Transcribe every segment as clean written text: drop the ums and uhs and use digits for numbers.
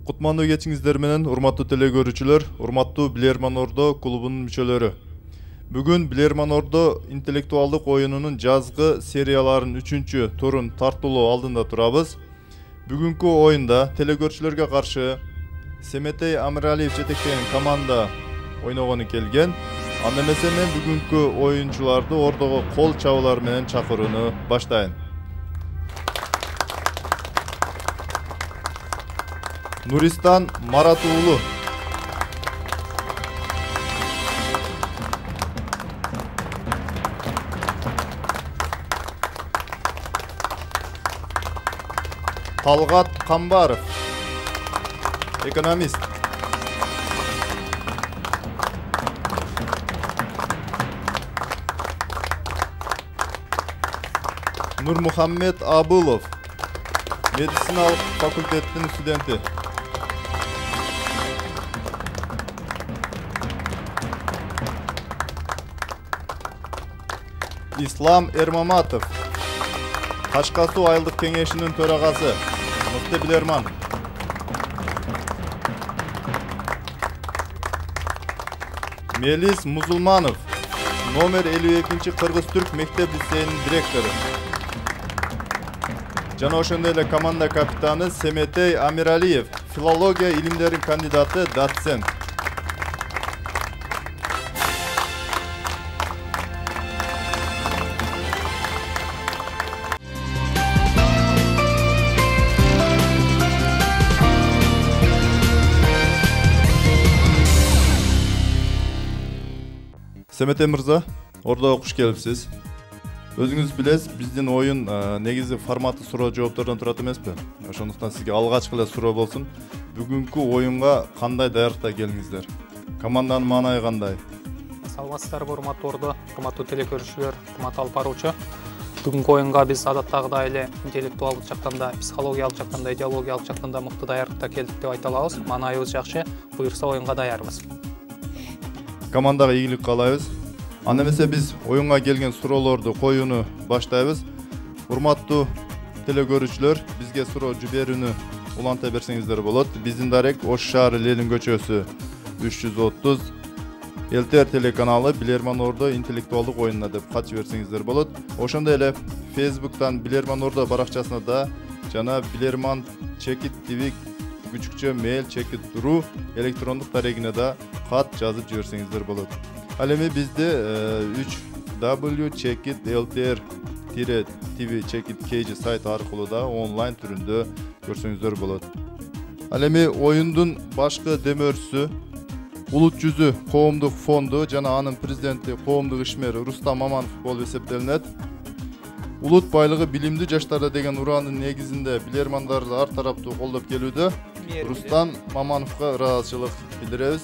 Кутмандуу кечиңиздер менен урматтуу телекөрүүчүлөр, урматтуу Билерман Ордо клубунун мүчөлөрү. Бүгүн Билерман Ордо интеллектуалдык оюнунун жазгы серияларынын 3-чү турун тартуулоо алдында турабыз. Бүгүнкү оюнда телекөрүүчүлөргө каршы Семетей Амиралиев жетектеген команда ойногону келген. Анда эмесе мен бүгүнкү оюнчуларды Ордого кол чабуулар менен чакырууну баштайын. Нуристан Марат уулу. Талгат Камбаров, экономист. Нурмухаммед Абылов, медициналык факультеттин студенти. Ислам Эрмаматов, Кашка Суу айылдык кеңешинин төрагасы. Мыкты Билерман. Мелис Музулманов, номер 52-чи Кыргыз-Түрк мектеп лицейинин директору. Жана ошондой эле команда капитаны Семетей Амиралиев, филология илимдеринин кандидаты, доцент. Семетей мырза, Ордого куш келипсиз. Өзүңүз билесиз, биздин оюн негизи форматы суроо жооптордон турат эмеспи? Ошондуктан сизге алгачкы эле суроо болсун. Бүгүнкү оюнга кандай даярдыкта келиңиздер? Команданын маанайы кандай? Саламатсыздарбы, урматтуу Ордо, урматтуу телекөрүүчүлөр, урматтуу алып баруучу. Бүгүнкү оюнга биз адаттагыдай эле интеллектуалдык жактан да, психологиялык жактан да, идеологиялык жактан да мыкты даярдыкта келдик деп айта алабыз. Маанайыбыз жакшы, буюрса оюнга даярбыз. Командага ийгилик каалайбыз. Анда эмесе биз оюнга келген суроолорду коюуну баштайбыз. Урматтуу телекөрүүчүлөр, бизге суроо жиберүүнү уланта берсеңиздер болот. Биздин дарек Ош шаары Ленин көчөсү 330, ЛТР телеканалы Билерман Ордо интеллектуалдык оюнуна деп кат жиберсеңиздер болот. Ошондой эле Facebook'тан Билерман Ордо баракчасына да жана Билерман Чекит ТВ күчүкчө mail chekit.ru электрондук дарегине да кат жазып жиберсеңиздер болот. Ал эми бизде 3w.chekit.ltr-tv chekit сайт аркылуу да онлайн түрүндө көрсөңүздөр болот. Ал эми оюндун башкы демөөрчүсү Улут жүзү коомдук фонду жана анын президенти коомдук ишмер Рустам Маманов болуп эсептелинет. Улут байлыгы билимдүү жаштарда деген ураанын негизинде билермандарды ар тараптуу колдоп келүүдө. Рустам Мамановго ыраазычылык билдиребиз.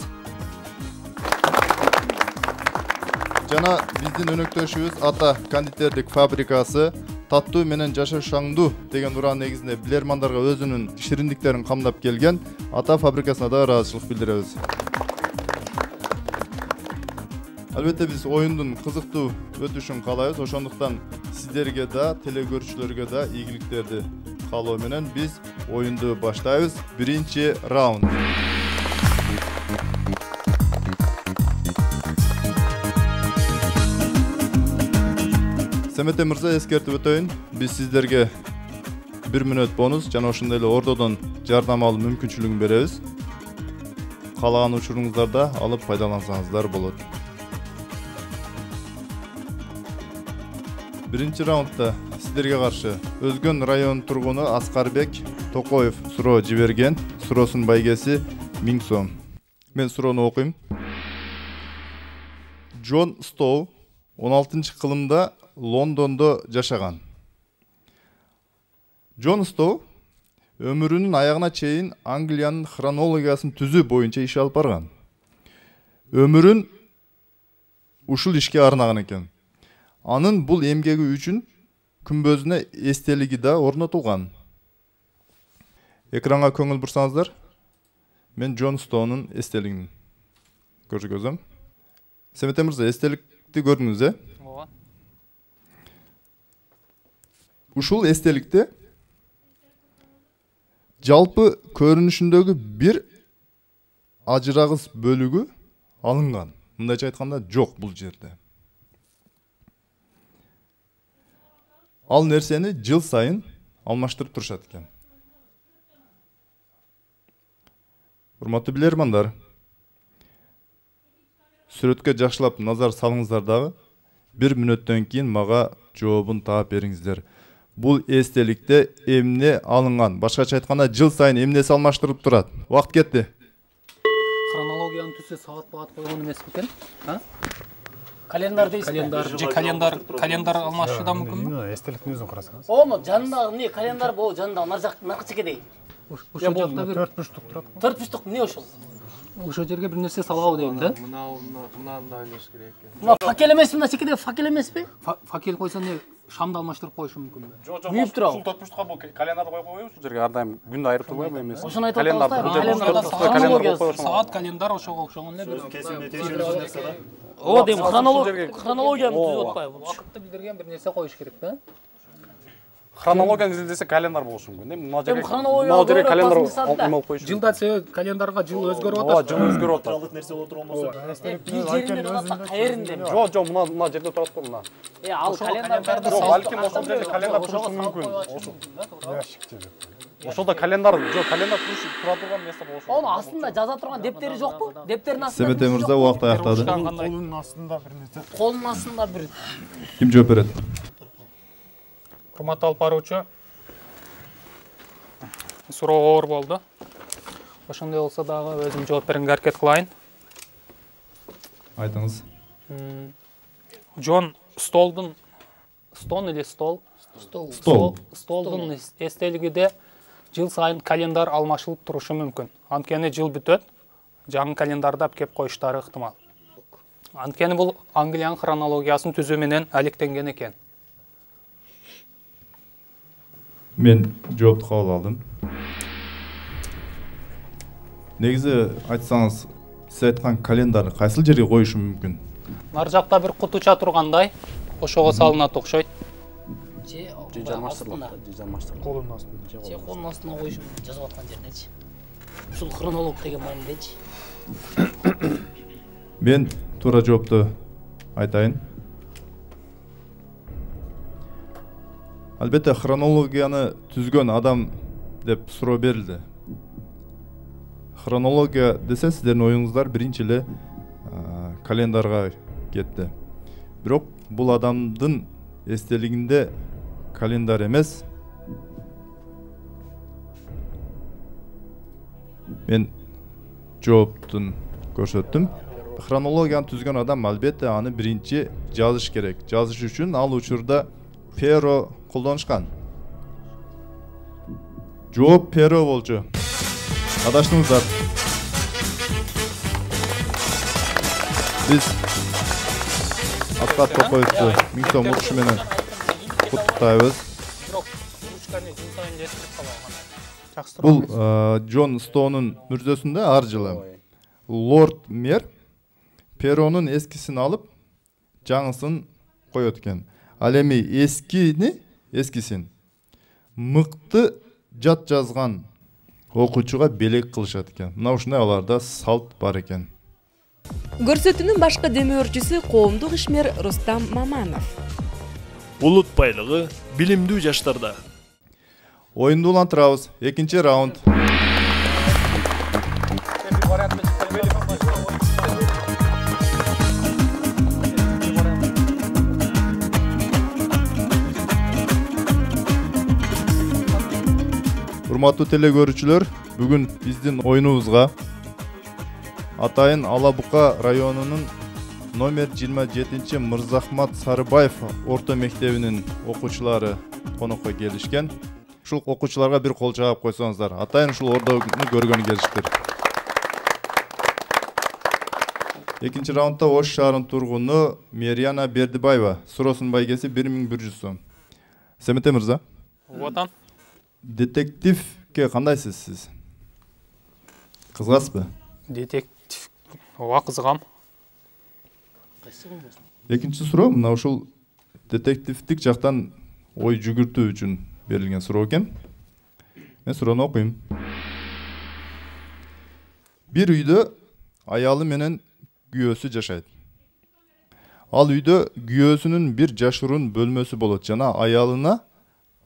Жана биздин өнөктөшүбүз Ата кондитердик фабрикасы таттуу менен жашоо шаңдуу деген ураан негизинде билермандарга өзүнүн шириндиктерин камдап келген. Ата фабрикасына да ыраазычылык билдиребиз. Албетте биз оюндун кызыктуу өтүшүн каалайбыз. Ошондуктан сиздерге да, телекөрүүчүлөргө да ийгиликтерди каалоо менен биз оюнду баштайбыз. Биринчи раунд. Семетей мырза, эскертип өтөйүн. Биз сиздерге 1 мүнөт бонус жана ошондой эле Ордодон жардам алуу мүмкүнчүлүгүн беребиз. Каалаган учуруңуздарда алып пайдалансаңыздар болот. Биринчи раундда сиздерге каршы Өзгөн районунун тургуну Аскарбек Токоев суроо жиберген. Суроосунун байгеси 1000 сом. Мен суроону окуйм. Джон Стоу 16-кылымда Лондондо жашаган. Джон Стоу өмүрүнүн аягына чейин Англиянын хронологиясын түзүү боюнча иш алып барган. Өмүрүн ушул ишке арнаган экен. Анын бул эмгеги үчүн күмбөзүнө эстелиги да орнотулган. Экранга көңүл бурсаңыздар, мен Джон Стоунун эстелигин көрсөтөм. Семетей мырза, эстеликти көрдүңүз, Ооба. Ушул эстеликте жалпы көрүнүшүндөгү бир ажырагыс бөлүгү алынган. Мындайча айтканда жок бул жерде. Ал нерсени жыл сайын алмаштырып турушат экен. Урматтуу билермандар, сүрөткө жакшылап назар салыңыздар дагы, 1 мүнөттөн кийин мага жообун таап бериңиздер. Бул эстеликте эмне алынган? Башкача айтканда, жыл сайын эмнеси алмаштырылып турат? Убакыт кетти. Хронологиянын түсү саат багат койгон эмес бекен? Календар дейсиз. Календар алмашуу да мүмкүнбү? Эстеликтин өзүн карасаңыз. Ону жанындагы эмне календар бул жанында наркы чекедей. Ошол жакта бир 4 бурчтук турат. 4 бурчтук эмне ошол? ошол жерге бир нерсе салабы дейм да. Мынаны да ойлош керек экен. Мына факел эмеспи, мына чекеде факел эмеспи? Факел койсо не шамды алмаштырып коюшу мүмкүнбү? Жок, Күйүп турабы? ушул 4 бурчтукка бул календар коюп койбойбу ушул жерге ар дайым күндү айырып турбайбы эмес? Ошону айтып Календар, Саат календар ошого окшогон эле бир нерсе да. О, дейм хронологияны түзүп атпайбы? убакытты билдирген бир нерсе коюш керек да. Хронологияны изилдесе календар болушу мүмкүн. Мына жерге хронология календар көрүп алып коюш. Жылда календарга жыл өзгөрүп Ооба, атат. жыл өзгөрүп атат. Куралдык нерсе болуп турган болсо. бир жеринде турат, каеринде? Жок, жок, мына жерде турат го мына. Ал календар Жок, балким ошол жерде календар турушу мүмкүн. Ошолда календар, жок, календар турушу тура турган нерсе болушу. Ону астында жаза турган дептери жокпу? Дептердин астында. Семете мырза убакыт аяктады. Колунун астында бир нерсе. Колунун астында бир. Ким жооп берет? Урматтуу алып баруучу, суроо оор болду. Ошондой болсо дагы өзүм жооп берүүгө аракет кылайын. Айтыңыз. Джон столдун столдун эстелигиде жыл сайын календар алмашылып турушу мүмкүн. Анткени жыл бүтөт, жаңы календарда кеп коюштары ыктымал. Анткени бул Англиянын хронологиясын түзүү менен алектенген экен. Мен жоопту кабыл алдым. Негизи айтсаңыз, сиз айткан календар кайсыл жерге коюшу мүмкүн? Нар жакта бир кутуча тургандай, ошого салынат окшойт. Колунун астына коюш жазып аткан жеринечи. Ушул хронолог деген маанидечи. Мен туура жоопту айтайын. Албетте хронологияны түзгөн адам деп суроо берилди. Хронология десе сиздердин оюңуздар биринчи эле календарга кетти. Бирок бул адамдын эстелигинде календар эмес. Мен жооптун көрсөттүм. Хронологияны түзгөн адам албетте аны биринчи жазыш керек. Жазыш үчүн ал учурда перо колдонушкан. Жооп перо болчу. Адаштыңыздар. Биз Аскар Токоевду 1000 сом окушу менен куттуктайбыз. Бул Джон Стоунун мүрзөсүндө ар жылы лорд мэр перонун эскисин алып, жаңысын коет экен. Ал эми эскисин мыкты жат жазган окуучуга белек кылышат экен. Мына ушундай аларда салт бар экен. Көрсөтүүнүн башкы демөөрчүсү коомдук ишмер Рустам Маманов. Улут байлыгы билимдүү жаштарда. Оюнду улантырабыз. Экинчи раунд. Урматтуу теле көрүүчүлөр, бүгүн биздин оюнубузга Атайын Алабука районунун номер 27 Мырзахмат Сарыбаев орто мектебинин окуучулары конокко келишкен. Ушул окуучуларга бир кол чаап койсоңуздар. Атайын ушул ордону көргөнү келиштир. Экинчи раундда Ош шаарынын тургуну Мерияна Бердибаева. Суроосунун байгеси 1100 сом. Семете мырза. Вотан. Детективке кандайсыз сиз? Кызгасызбы? Детектив. Ооба, кызыгам. Экинчи суроо мына ушул детективдик жактан ой жүгүртүү үчүн берилген суроо экен. Мен суроону окуйм. Bir үйдө аялы менен күйөөсү жашайт. Ал үйдө күйөөсүнүн бир жашыруун бөлмөсү болот жана аялына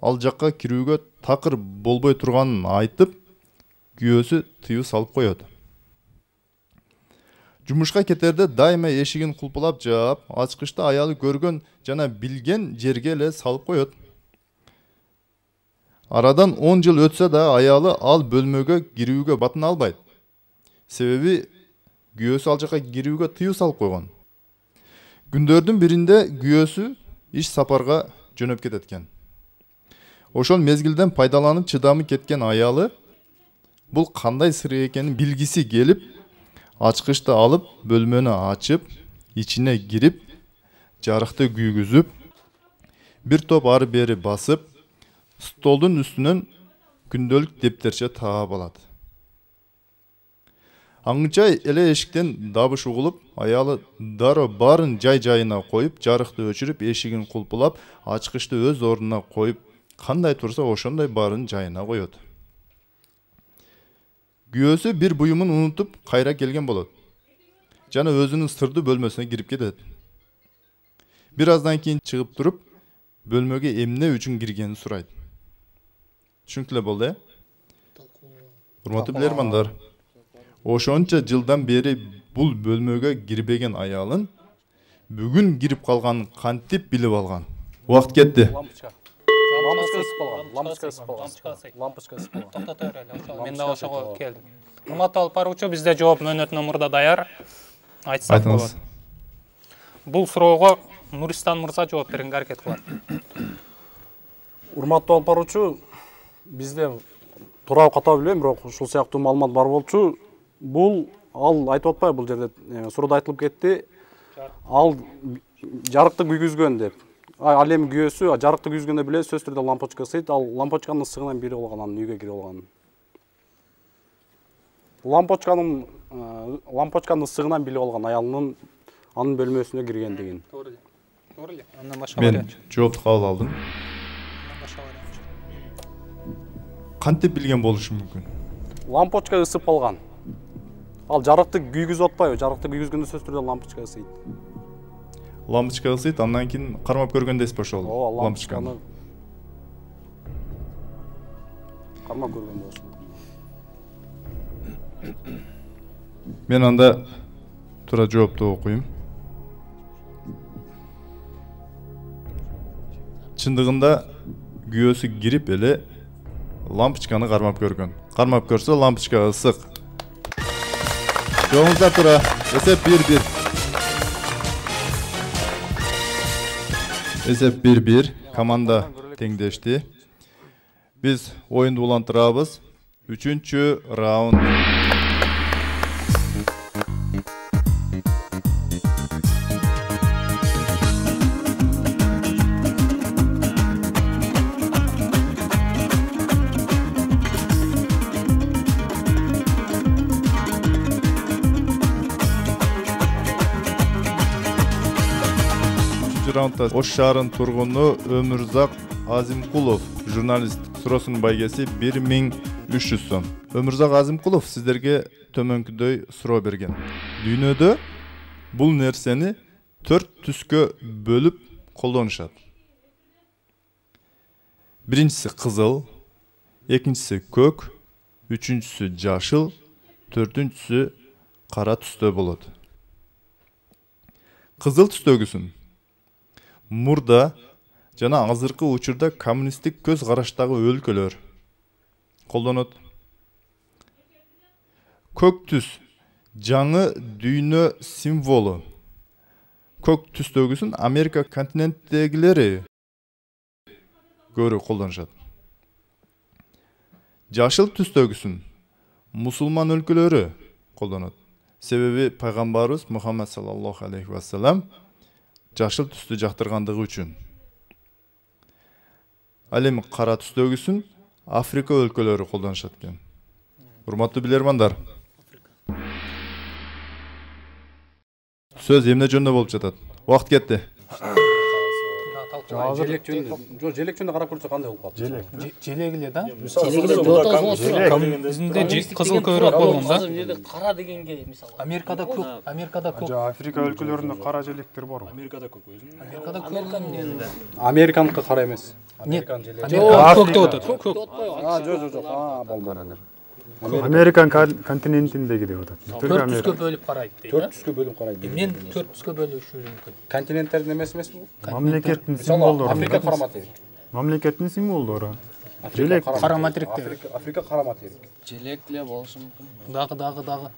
ал жакка кирүүгө такыр болбой турганын айтып, күйөөсү тыюу салып коет. Жумушка кетерде дайыма эшигин кулпулап жаап, ачкычты аялы көргөн жана билген жерге эле салып коет. Арадан 10 жыл өтсө да аялы ал бөлмөгө кирүүгө батын албайт. Себеби күйөөсү ал жака кирүүгө тыюу салып койгон. Күндөрдүн биринде күйөөсү иш сапарга жөнөп кетет экен. Ошол мезгилден пайдаланып чыдамы кеткен аялы бул кандай сыр экенин билгиси келип, ачкычты алып, бөлмөнү ачып, ичине кирип, жарыкты күйгүзүп, бир топ ары бери басып, столдун үстүнөн күндөлүк дептерче таап алат. Аңча эле эшиктен дабыш угулуп, аялы дароо баарын жай-жайына коюп, жарыкты өчүрүп, эшигин кулпулап, ачкычты өз ордуна коюп, кандай турса ошондой баарын жайына коет. Күйөөсү бир буюмун унутуп, кайра келген болот. Жана өзүнүн сырдуу бөлмөсүнө кирип кетет. Бир аздан кийин чыгып туруп, бөлмөгө эмне үчүн киргенин сурайт. Түшүнүктүү болду, урматтуу билермандар. Ошонча жылдан бери бул бөлмөгө кирбеген аялын бүгүн кирип калганын кантип билип алган. Убакыт кетти. Лампочка ысып калган. Лампочка ысып калган. Токтото берели. Мен да ошого келдим. Урматтуу алып баруучу, бизде жооп мөөнөтүнөн мурда даяр. Айтсак болот. Бул суроого Нуристан мырза жооп берүүгө аракет кылат. Урматтуу алып баруучу, бизде тууралуу катуу билбейм, бирок ушул сыяктуу маалымат бар болчу. Бул ал айтып атпайбы, бул жерде суроодо айтылып кетти. Ал жарыкты күйгүзгөн деп. Ал эми күйөөсү жарыкты күйгүзгөндө биле сөзсүз түрдө лампочка ысыйт. Ал лампочканын ысыгынан бири болгон, анын үйгө кирип алган. Лампочканын ысыгынан билип алган аялынын анын бөлмөсүнө киргендигин. Туура эле. Туура эле. Андан башка Мен жоопту кабыл алдым. Кантип билген болушу мүмкүн? Лампочка ысып калган. Ал жарыкты күйгүзүп атпайбы? Жарыкты күйгүзгөндө сөзсүз түрдө лампочка ысыйт. Лампочка ысыйт, андан кийин кармап көргөндесизби ошол лампочканы? Кармап көргөн болчу. Мен анда туура жоопту окуйм. Чындыгында күйөөсү кирип эле лампочканы кармап көргөн. Кармап көрсө лампочка ысык. Жоңуздар тура. Эсеп 1-1. Эсеп 1-1. Команда теңдешти. Биз оюнду улантырабыз. 3-чү раунд. Раундда Ош шаарынын тургуну Өмүрзак Азимкулов, журналист, суроосунун байгеси 1300 сом. Өмүрзак Азимкулов сиздерге төмөнкүдөй суроо берген. Дүйнөдө бул нерсени 4 түскө бөлүп колдонушат. Биринчиси кызыл, экинчиси көк, үчүнчүсү жашыл, төртүнчүсү кара түстө болот. Кызыл түстөгүсүн мурда жана азыркы учурда коммунисттик көз караштагы өлкөлөр колдонот. Көк түс жаңы дүйнө символу. Көк түстөгүсүн Америка континентидегилери көрү колдонушат. Жашыл түстөгүсүн мусулман өлкөлөрү колдонот. Себеби пайгамбарыбыз Мухаммад саллаллаху алейхи ва саллям жашыл түстү жактыргандыгы үчүн. Ал эми кара түстөгүсүн Африка өлкөлөрү колдонушат экен. Урматтуу билермандар. Сөз эмне жөнүндө болуп жатат? Убакыт кетти. желек жөнүндө желек жөнүндө карап көрсөк кандай болуп калат? Желек эле да. Бизде кызыл көбүрөөк болгон да. кара дегенге мисалы. Америкада көк. Африка өлкөлөрүндө кара желектер бар. Америкада көк. Американдыкы кара эмес. Американ желеги. Көк деп атат. Көк. Жок. Болду. Американ континентиндеги деп атат. 4 түскө бөлүп карайт дейт. 4 түскө бөлүп карайт. Эмнен 4 түскө бөлүшүшү мүмкүн? Континенттердин эмеси эмес бул? Мамлекеттин символдору. Африка кара материк. Мамлекеттин символдору. Желек Кара материктер. Африка кара материк. Желек эле болушу мүмкүн. Дагы.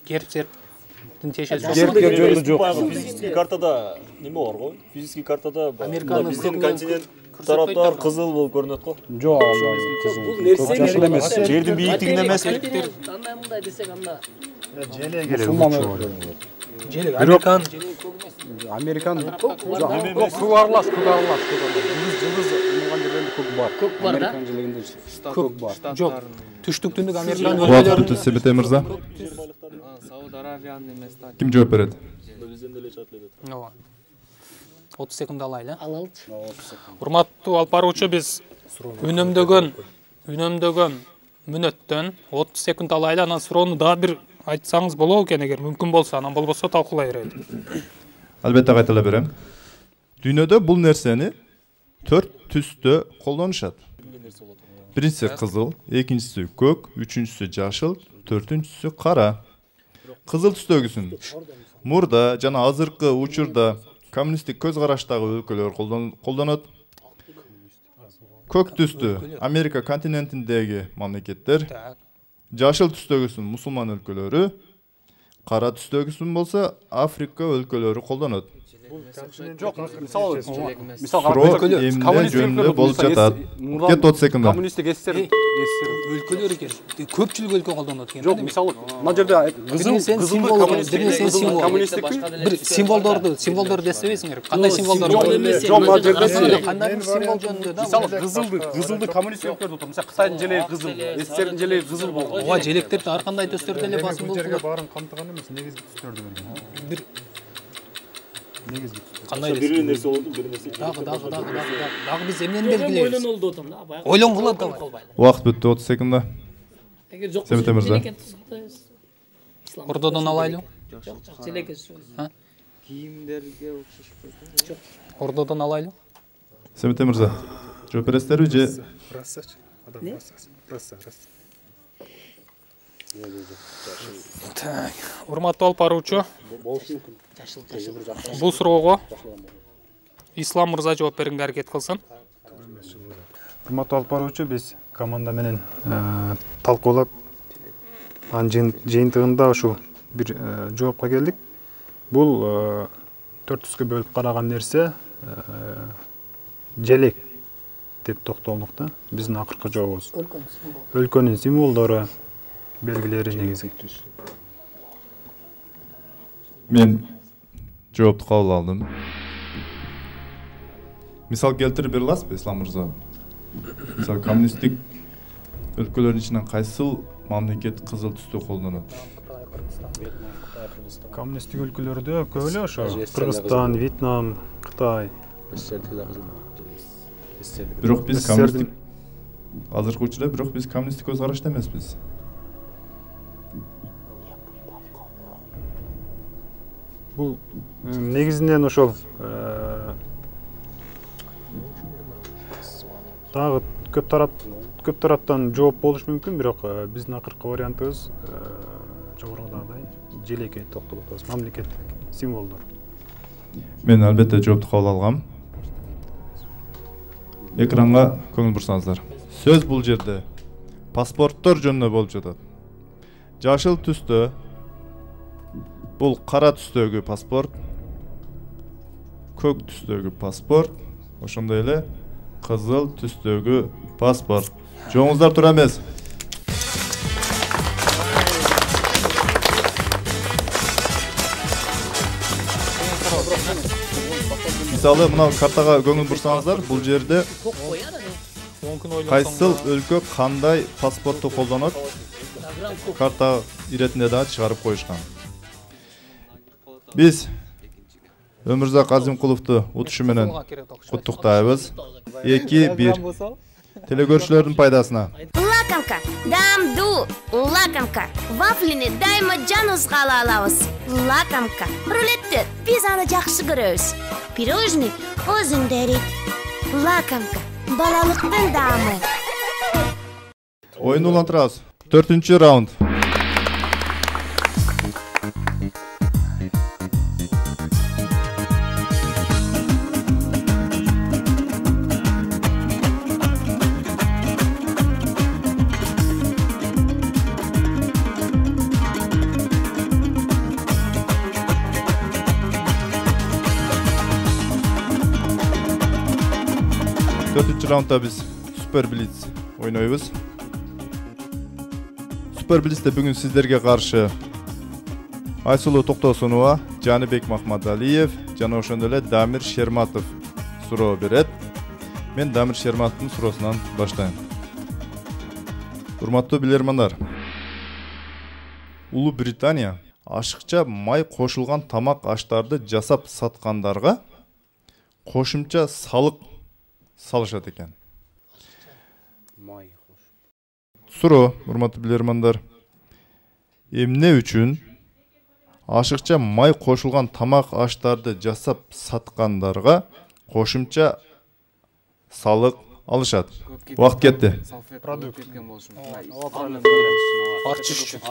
Герб-сербтин тиешеси Гербке жөнүндө жок. Физический картада неме бар го? Физический картада Американын биздин континент тараптар кызыл болуп көрүнөт го. Жок, Бул нерсе жашыл эмес. Жердин бийиктигинде эмеспи? Андай мындай десек анда. Желек эле. желек американ Американ көк аралаш. Жылдыз улган жерлерде көк бар. Көк бар да? Американ желегинде көк бар. жок түштүк түндүк американ Убакыт өлкөлөрү бүтүп Себете мырза. Сауд Аравиянын эмес да. Ким жооп берет? Бизден деле чат эле. 30 секунд алайлы. Алалчы. Урматтуу алып баруучу, биз үнөмдөгөн мүнөттөн 30 секунд алайлы, анан суроону дагы бир айтсаңыз болобу экен, эгер мүмкүн болсо, анан болбосо талкуулай берели. Албетте кайталап берем. Дүйнөдө бул нерсени 4 түстө колдонушат. Биринчиси кызыл, экинчиси көк, үчүнчүсү жашыл, төртүнчүсү кара. Кызыл түстөгүсүн мурда жана азыркы учурда коммунисттик көз караштагы өлкөлөр колдонот. Көк түстү Америка континентиндеги мамлекеттер, жашыл түстөгүсүн мусулман өлкөлөрү, кара түстөгүсүн болсо Африка өлкөлөрү колдонот. Жок, мисалы Суроо эмне жөнүндө болуп жатат? Кет 30 секунда. Коммунисттик СССР Өлкөлөр экен. Көпчүлүк өлкө колдонот экен. жок, мисалы мына жерде Бир символдорду эстебейсиңер. Кандай символдор бар? жок, мына жерде Кандай символ жөнүндө да? мисалы кызылды коммунисттик өлкөлөрдө отур. Мисалы Кытайдын желеги кызыл, СССРдин желеги кызыл болгон. Ооба, желектерди ар кандай төстөрдө эле басым Жерге болчу. баарын камтыган эмес, негизги түстөрдү берген. Бир Негизги кандай Бир нерсе болду, бир нерсе. дагы биз эмнени белгилейбиз? Ойлонолду отом да. Баягы. Ойлонгула давай. Убакыт бүтү 30 секунда. Эгер жок Себете мырза. Ордодон алайлы. Жок, желек сөз. Кийимдерге окшош. Ордодон алайлы. Себете мырза. Жооп бересиздерби же рассач. Адам расса. Урматтуу алып баруучу, бул суроого Ислам мырза жооп берүүгө аракет кылсын. Урматтуу алып баруучу, биз команда менен талкуулап анын жыйынтыгында ушул бир жоопко келдик. Бул 4 түскө бөлүп караган нерсе желек деп токтолдук да. Биздин акыркы жообубуз. Өлкөнүн символдору, белгилери негизи. мен жоопту кабыл алдым. Мисал келтирип бере аласызбы, Ислам мырза? Мисал коммунисттик өлкөлөрдүн ичинен кайсыл мамлекет кызыл түстү колдонот? Коммунисттик өлкөлөрдө көп эле ошо. Кыргызстан, Вьетнам, Кытай. Бирок биз коммунисттик азыркы учурда бирок биз коммунисттик көз карашта эмеспиз. Бул негизинен ошол дагы көп тараптан жооп болуш мүмкүн, бирок биздин акыркы вариантыбыз жогорудагыдай желекке токтолуп атабыз, мамлекеттик символдор. Мен албетте жоопту кабыл алгам. Экранга көңүл бурсаңыздар. Сөз бул жерде паспорттор жөнүндө болуп жатат. Жашыл түстө бул кара түстөгү паспорт, көк түстөгү паспорт, ошондой эле кызыл түстөгү паспорт. Жоңуздар тура эмес. Мисалы, мына картага көңүл бурсаңыздар, бул жерде кайсыл өлкө кандай паспортту колдонот? Карта иретинде да чыгарып коюшкан. Биз Өмүрзак Азимкуловду утушу менен куттуктайбыз. 2-1. Телекөрүүчүлөрдүн пайдасына. Лакомка, дамду, лакомка. Вафлини дайыма жаныбызга ала алабыз. Лакомка. Рулетти биз аны жакшы көрөбүз. Пирожный өзүндө эрийт. Лакомка. Балалыктын даамы. Oyunu ulantırabız. 4-cü rauнд. Dördüncü raundda biz Super Blitz oynuyoruz. Super Blitz'te bugün sizlerge karşı Aysulu Toktosунова, Canibek Mahmadaliyev, жана ошондой эле Дамир Шерматов суроо берет. Мен Дамир Шерматовдун суроосунан баштайм. Урматтуу билермандар. Улуу Британия ашыкча май кошулган тамак аштарды жасап саткандарга кошумча салык салышат экен. Суроо, урматтуу билермандар. Эмне үчүн ашыкча май кошулган тамак аштарды жасап саткандарга кошумча салык алышат? Убакыт кетти. Арчыш үчүн.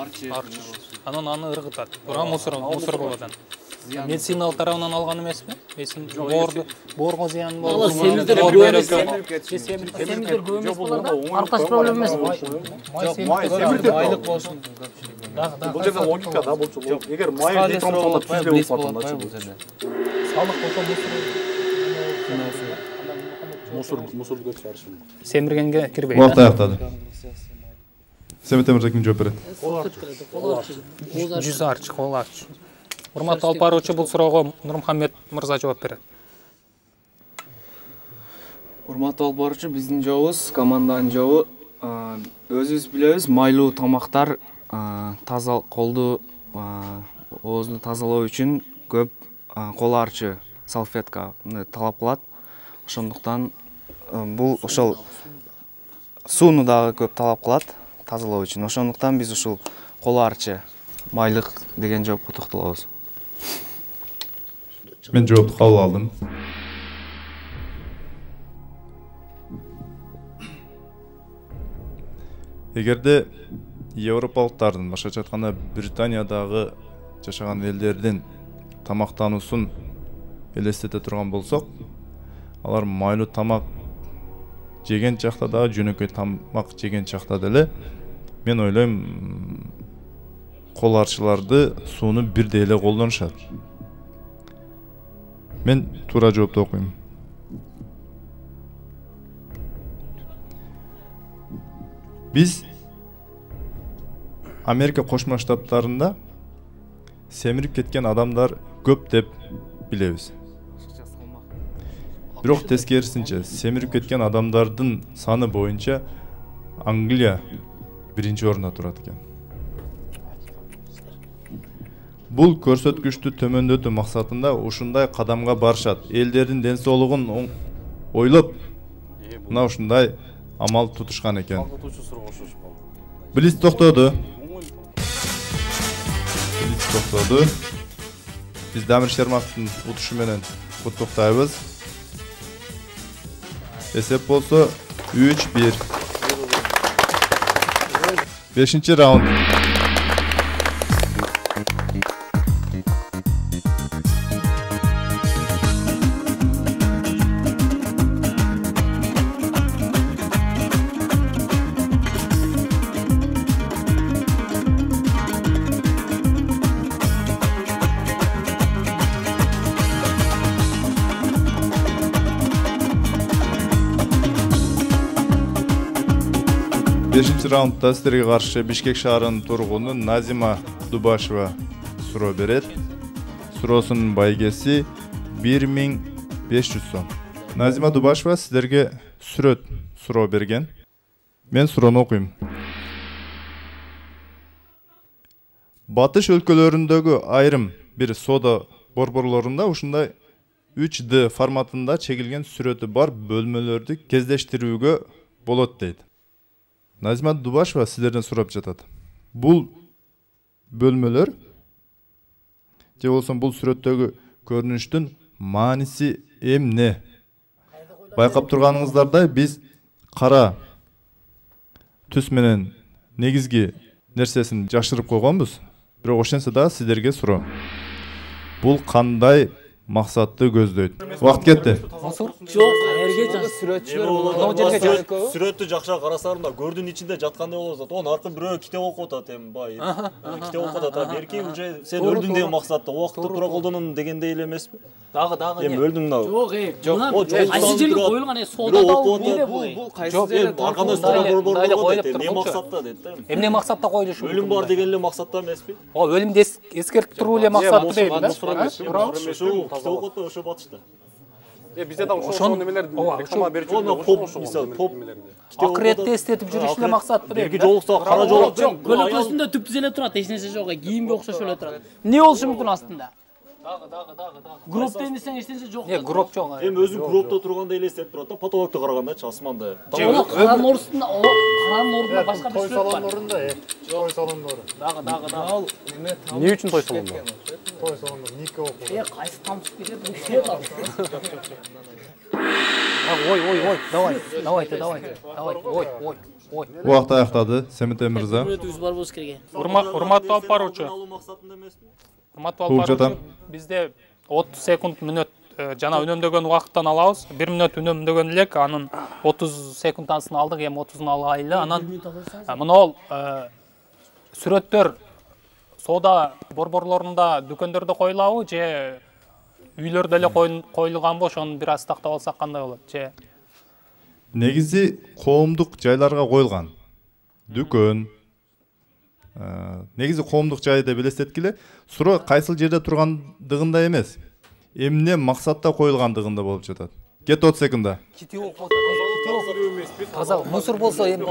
Анан аны ыргытат. Тура мусор болот. Медициналык тарабынан алган эмеспи? Боорго зыян болот. Семиздер көбүмүз да. Аркаш проблема эмес. Айлык болсун. Бул жерде логика да болчу. Эгер май литромсонда түзбөй болуп атат. Салык болсо Мусорду көп чыгарышым. семиргенге кирбейт. Убакыт аяктады. Семет Эмирзак ким жооп берет? Жүз арчы, кол арчы. Урматтуу алып баруучу, бул суроого Нурмухаммед мырза жооп берет. Урматтуу алып баруучу, биздин жообубуз, команданын жообу, өзүбүз билебиз, майлуу тамактар таза колду, оозду тазалоо үчүн көп кол арчы салфетка талап кылат. Ошондуктан бул ошол сууну дагы көп талап кылат тазалоо үчүн. Ошондуктан биз ушул кол арчы майлык деген жоопко токтолобуз. Мен жоопту кабыл алдым. Эгерде европалыктардын, башкача айтканда Британиядагы жашаган элдердин тамактануусун элестете турган болсок, алар майлуу тамак жеген чакта дагы жөнөкөй тамак жеген чакта деле мен ойлойм кол арчыларды сууну бирдей эле колдонушат. Мен туура жоопту окуйм. Биз Америка Кошмо Штаттарында семирип кеткен адамдар көп деп билебиз. Бирок тескерисинче, семирип кеткен адамдардын саны боюнча Англия биринчи орунда турат экен. Бул көрсөткүчтү төмөндөтүү максатында ушундай кадамга барышат. Элдердин ден соолугун ойлоп, мына ушундай амал тутушкан экен. Блиц токтоду. Биз Дамир Шерматовдун утушу менен куттуктайбыз. Эсеп болсо 3-1. 5-ci rauнд. Бешинчи раундда сіздерге каршы Бишкек шаарынын тургуну Назима Дубашева суроо берет. Суроосунун байгеси 1500 сом. Назима Дубашева сіздерге сүрөт суроо берген. Мен суроону окуйм. Батыш өлкөлөрүндөгү айрым бир соода борборлорунда ушундай 3D форматында чегилген сүрөтү бар бөлмөлөрдү кездештирүүгө болот дейт. Назима Дубашева силерден сурап жатат. Бул бөлмөлөр же болсо бул сүрөттөгү көрүнүштүн мааниси эмне? Байкап турганыңыздардай биз кара түс менен негизги нерсесин жашырып койгонбуз. Бирок ошентсе дагы сиздерге суроо. Бул кандай максатты көздөйт? Убакыт кетти. Жок, эрге жаш сүрөтчүлөр мына жерге жакпайбы? Сүрөттү жакшыраак карасаңдар, көрдүн ичинде жаткандай болот. Онун аркы бирөө китеп окуп атат эми бай. Китеп окуп атат. Берки уже сен өлдүң деген максатта убакытты туура колдоном дегендей эле эмеспи? Дагы Эми өлдүң мына. Жок, кайсы жерге коюлган солда да Бул кайсы жерде Арканда стол борборлор дейт. Не максатта дейт да. Эмне максатта коюлушу мүмкүн? Өлүм бар деген эле максатта эмеспи? Өлүмдү эскертип туруу эле максатты дейт да. Ошо окутпай ошо батышта. Бизде да ошол немелер реклама берип жүрөбүз. Акыретти эстетип жүрүш эле максатты дейт. Берки жолукса кара жолук. Жок, көлөк үстүндө түптүз эле турат, эч нерсе жок, кийимге окшош эле турат. Эмне болушу мүмкүн астында? Групп демесең эч нерсе жок. Групп жок. Эми өзү группта тургандай элестетип турат да, потолокто карагандачы асманда. Каранын ордунда башка бир сүрөт бар. Той салондору. Дагы. Эмне үчүн той салондору? Той салондору нике окуу. Кайсы тамчып кетет? Бул сүрөт ал. Давай. Убакыт аяктады, Семете мырза. Сүрөтүбүз бар болуш керек. Урматтуу алып баруучу. Бизде 30 секунд мүнөт жана үнөмдөгөн убакыттан алабыз. 1 мүнөт үнөмдөгөн элек, анын 30 секундасын алдык, эми 30-ун алайлы. Анан мына сүрөттөр соода борборлорунда, дүкөндөрдө коюлабы же үйлөрдө эле коюлганбы? Ошону бир аз тактап алсак кандай болот? Же Негизи коомдук жайларга коюлган. Дүкөн. Негизи коомдук жай деп элестеткиле. Суроо кайсыл жерде тургандыгында эмес. Эмне максатта коюлгандыгында болуп жатат. Кет 30 секунда. таза мусор болсо эми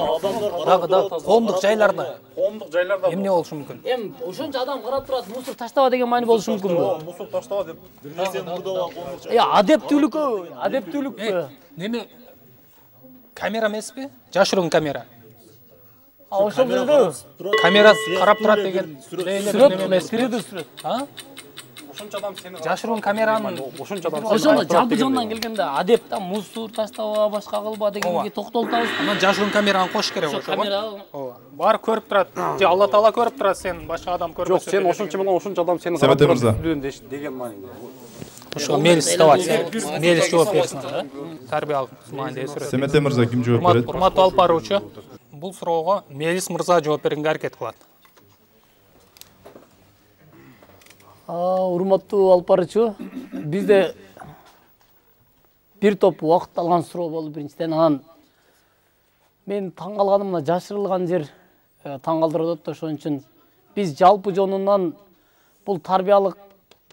дагы коомдук жайларда эмне болушу мүмкүн? Эми ошончо адам карап турат, мусор таштаба деген маани болушу мүмкүнбү? Мусор таштаба деп бир нерсени мурдабак коомдук. Адептүүлүккө. Неме камера эмеспи? Жашыруун камера. Ошол жерде Камера карап турат деген сүрөт эмес, сүрөт. ошончо адам сени жашыруун камеранын ошончо адам ошондо жалпы жонунан келгенде адеп да мусор таштаба, башка кылба дегенге токтолтабыз. Анан жашыруун камераны коюш керек ошо. Камера Баары көрүп турат. Же Алла Таала көрүп турат, сен башка адам көрбөсөң. жок, сен ошончо менен ошончо адам сени Семет мырза. деген маанинде. Ошо мелис ситуация. Мелис жооп берсин да. Тарбиялык маанинде сүрөт. Семете мырза ким жооп берет? Урматтуу алып баруучу, бул суроого Мелис мырза жооп бергенге аракет кылат. Урматтуу алып баруучу, бизде бир топ убакыт алган суроо болду биринчиден. Анан мен таң калганым мына жашырылган жер таң калтырып атат. Ошон үчүн биз жалпы жонунан бул тарбиялык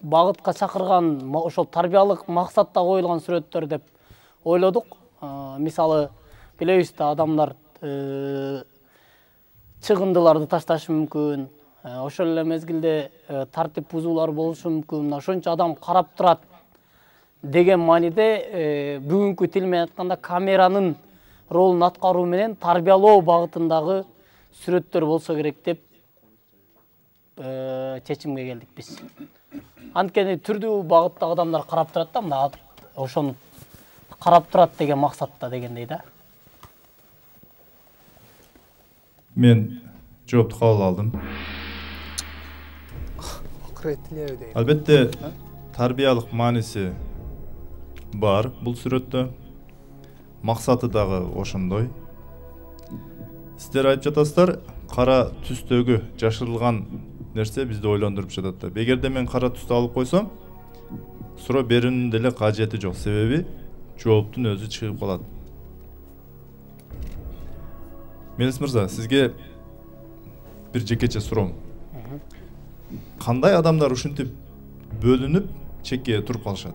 багытка чакырган, ошол тарбиялык максатта коюлган сүрөттөр деп ойлодук. Мисалы, билебиз да адамдар чыгындыларды ташташы мүмкүн. Ошол эле мезгилде тартип бузуулар болушу мүмкүн. Ошончо адам карап турат деген мааниде бүгүнкү тил менен айтканда камеранын ролун аткаруу менен тарбиялоо багытындагы сүрөттөр болсо керек деп чечимге келдик биз. Анткени түрдүү багыттагы адамдар карап турат да, мына ошону карап турат деген максатта дегендей да. Мен жоопту кабыл алдым. Албетте тарбиялык мааниси бар бул сүрөттө. Максаты дагы ошондой. Сиздер айтып жатасыздар, кара түстөгү жашырылган нерсе бизди ойлондуруп жатат да. Эгерде мен кара түстү алып койсом, суроо берүүнүн деле кажети жок. Себеби жооптун өзү чыгып калат. Мелис мырза, сизге бир жекече суроом. Кандай адамдар ушинтип бөлүнүп чекке туруп калышат?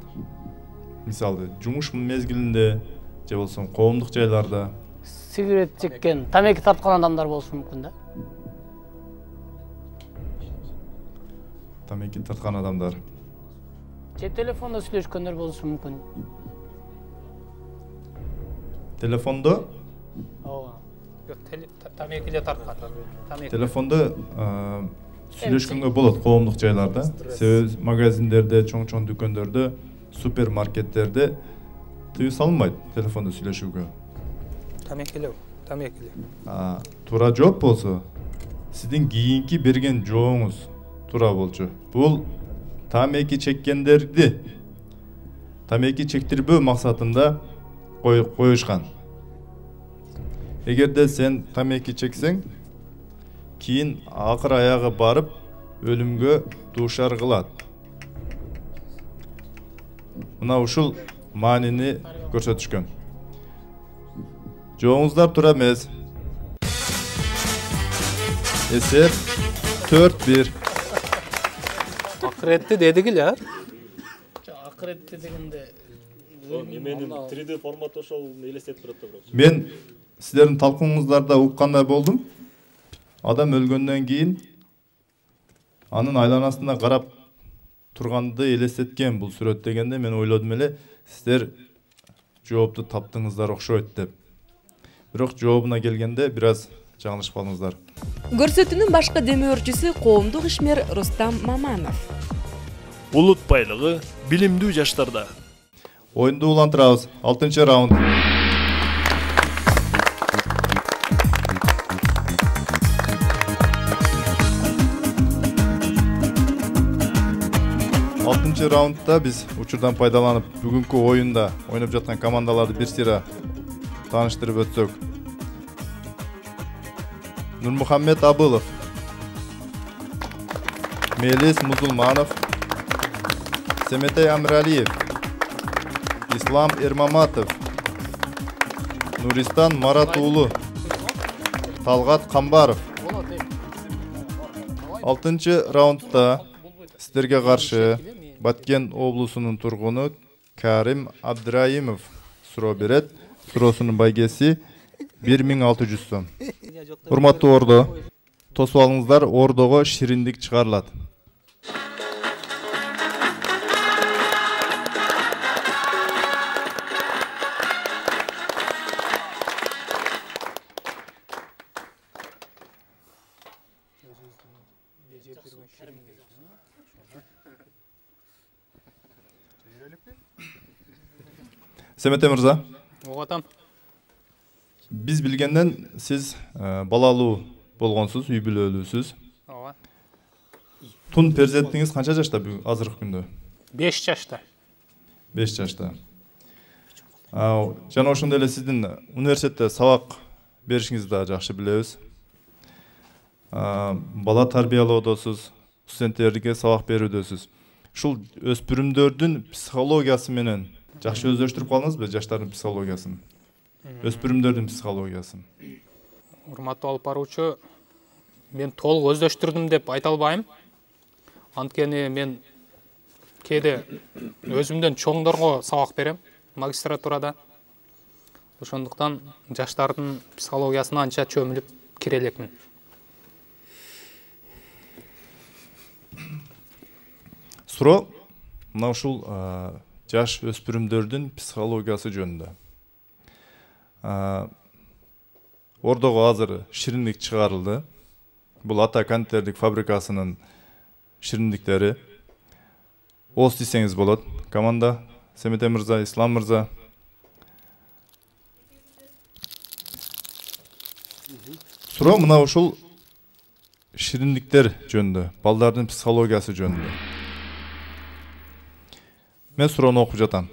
Мисалы, жумуш мезгилинде же болсо коомдук жайларда Сигарет чеккен, тамеки тарткан адамдар болушу мүмкүн да. тамеки тарткан адамдар. же телефондо сүйлөшкөндөр болушу мүмкүн. Телефондо ооба тамекиле тарткан телефондо сүйлөшкөнгө болот коомдук жайларда, себеби магазиндерде, чоң дүкөндөрдө, супермаркеттерде тыюу салынбайт телефондо сүйлөшүүгө. тамекиле Туура жооп болсо, сиздин кийинки берген жооңуз туура болчу. Бул тамеки чеккендерди тамеки чектирбөө максатында коюшкан. Эгерде сен тамеки чексең, кийин акыр аягы барып өлүмгө дуушар кылат. Мына ушул маанини көрсөтүшкөн. Жооңуздар туура эмес. Эсеп 4-1. акыретти дедик эле. Акыретти дегенде Менин 3D формат ошол элестетип турат да бирок. Мен сиздердин талкууңуздарда уккандай болдум. Адам өлгөндөн кийин анын айланасына карап турганды элестеткен бул сүрөт дегенде мен ойлодум эле, сиздер жоопту таптыңыздар окшойт деп. Бирок жообуна келгенде бир аз жаңылышып калдыңыздар. Көрсөтүүнүн башкы демөөрчүсү коомдук ишмер Рустам Маманов. Улут байлыгы билимдүү жаштарда. Оюнду улантырабыз. 6-чы раунд. Раундда биз учурдан пайдаланып бүгүнкү оюнда ойноп жаткан командаларды бир сыйра тааныштырып өтсөк. Нурмухаммед Абылов, Мелис Музулманов, Семетей Амиралиев, Ислам Эрмаматов, Нуристан Маратуулу, Талгат Камбаров. 6-чы раундда сиздерге каршы Баткен облусунун тургуну Карим Абдраимов суроо берет. Суроосунун байгеси 1600 сом. Урматтуу ордо, тосуп алыңыздар, ордого шириндик чыгарылат. Семете мырза. Оотам. Биз билгенден сиз балалуу болгонсуз, үй бүлөлүүсүз. Ооба. Тун перзентиңиз канча жашта азыркы күндө? 5 жашта. 5 жашта. Жана ошондой эле сиздин университетте сабак беришиңизди да жакшы билебиз. Бала тарбиялоодосуз, студенттерге сабак берүүдөсүз. Ушул өспүрүмдөрдүн психологиясы менен жакшы өздөштүрүп калдыңызбы, жаштардын психологиясын? Өспүрүмдөрдүн психологиясын? Урматтуу алып баруучу, мен толук өздөштүрдүм деп айта албайм. Анткени мен кээде өзүмдөн чоңдорго сабак берем магистратурада. Ошондуктан жаштардын психологиясына анча чөмүлүп кире элекмин. Суроо мына ушул жаш өспүрүмдөрдүн психологиясы жөнүндө. Ордого азыр шириндик чыгарылды. Бул Ата кондитердик фабрикасынын шириндиктери. Ооз десеңиз болот. Команда Семете мырза, Ислам мырза. Суроо мына ушул шириндиктер жөнүндө, балдардын психологиясы жөнүндө. Мен суроону окуп жатам.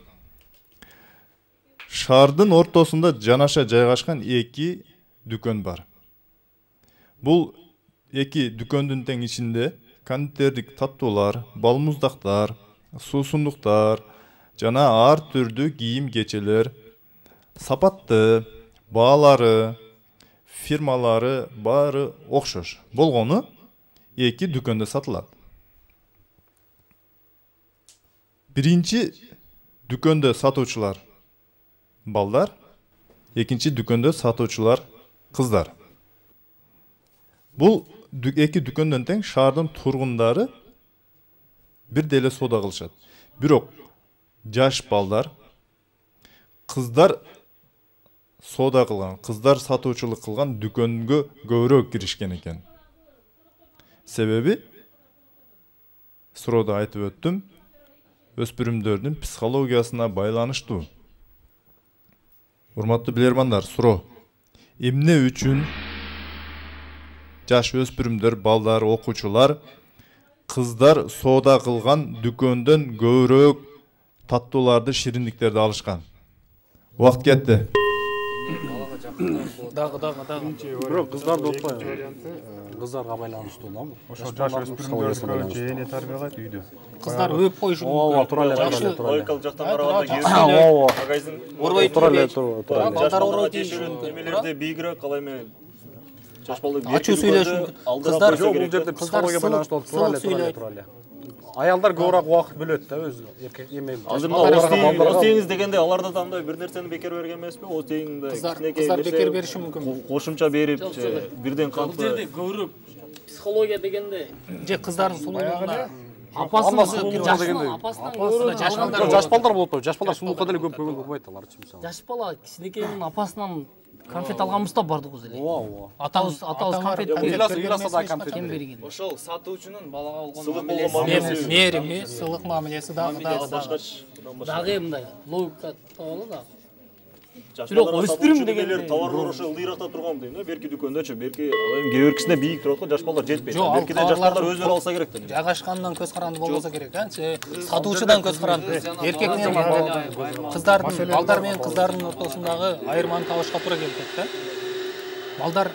Шаардын ортосунда жанаша жайгашкан 2 дүкөн бар. Бул 2 дүкөндүн тең ичинде кондитердик таттуулар, балмуздактар, суусундуктар жана ар түрдүү кийим кечелер, сапатты, баалары, фирмалары баары окшош болгону 2 дүкөндө сатылат. Биринчи дүкөндө сатуучулар балдар, экинчи дүкөндө сатуучулар кыздар. Бул 2 дүкөндөн тең шаардын тургундары бир деле соода кылышат. Бирок жаш балдар кыздар соода кылган, кыздар сатуучулук кылган дүкөнгө көбүрөөк киришкен экен. Себеби суроодо айтып өттүм, өспүрүмдөрдүн психологиясына байланыштуу. Урматтуу билермандар, суроо. Эмне үчүн жаш өспүрүмдөр, балдар, окуучулар кыздар соода кылган дүкөндөн көбүрөөк таттууларды, шириндиктерди алышкан? Убакыт кетти. Дагы. Бирок кыздарды утпайбы? Кыздарга байланыштуу да бул. Ошо жаш өспүрүмдөрдү эне тарбиялайт үйдө. Кыздар өп коюшу мүмкүн. Ооба, тура эле. Логикалык жактан караганда магазин Тура эле. Балдар орой тийиши мүмкүн. Эмелерде бийигирээк, кала эме жаш балдар ачуу сөйлөшү мүмкүн. Кыздар Жок, бул жерде психология байланыштуу болуп тура эле. Аялдар көбүрөөк убакыт бөлөт да өзү. Эркек эме. Азыр мына теңиз дегенде аларда да мындай бир нерсени бекер берген эмеспи? О теңинде кыздар бекер бериши мүмкүн. Кошумча берип, бирден Бул кантты. жерде көбүрөөк психология дегенде Же кыздардын сулуулугуна апасынан жаш балдар Жаш балдар болуп атпайбы? Жаш балдар сулуулукка деле көп көңүл бурбайт аларчы мисалы. жаш бала кичинекейинин апасынан конфет алганбыз да бардык эле. Ооба. Атабыз конфет ыйласа конфет кем берген. Ошол сатуучунун балага болгон Сылык болгон мээрими, сылык мамилеси дагы. Дагы мындай логика табалы да. Бирок өспүрүм дегенде товарлар ошо ылдыйракта турган дейм да, берки дүкөндөчү, берки эми кээ биркисинде бийик турат го, жаш балдар жетпейт. Беркиде жаш балдар өзүнө алса керек дейм. Жайгашкандан көз каранды болбосо керек, сатуучудан көз каранды. Эркек менен кыздардын, балдар менен кыздардын ортосундагы айырманы табышка туура келип да. Балдар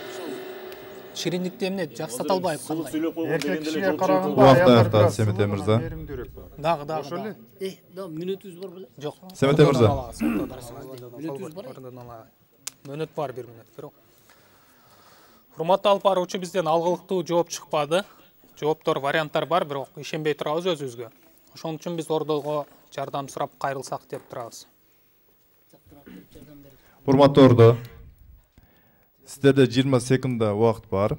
шириндикти эмне жакшы сата албайбы кандай? Сүйлөп койгон Эркек дегенде кишиге караганда Убакыт аякталды, Семете мырза. Дагы. Да, мүнөтүбүз бар беле? Жок. Семете мырза. Мүнөтүбүз бар. Мөөнөт бар, 1 мүнөт. Бирок урматтуу алып баруучу, бизден алгылыктуу жооп чыкпады. Жооптор, варианттар бар, бирок ишенбей турабыз өзүбүзгө. Ошон үчүн биз ордого жардам сурап кайрылсак деп турабыз. Урматтуу ордо, сиздерде 20 секундда убакыт бар.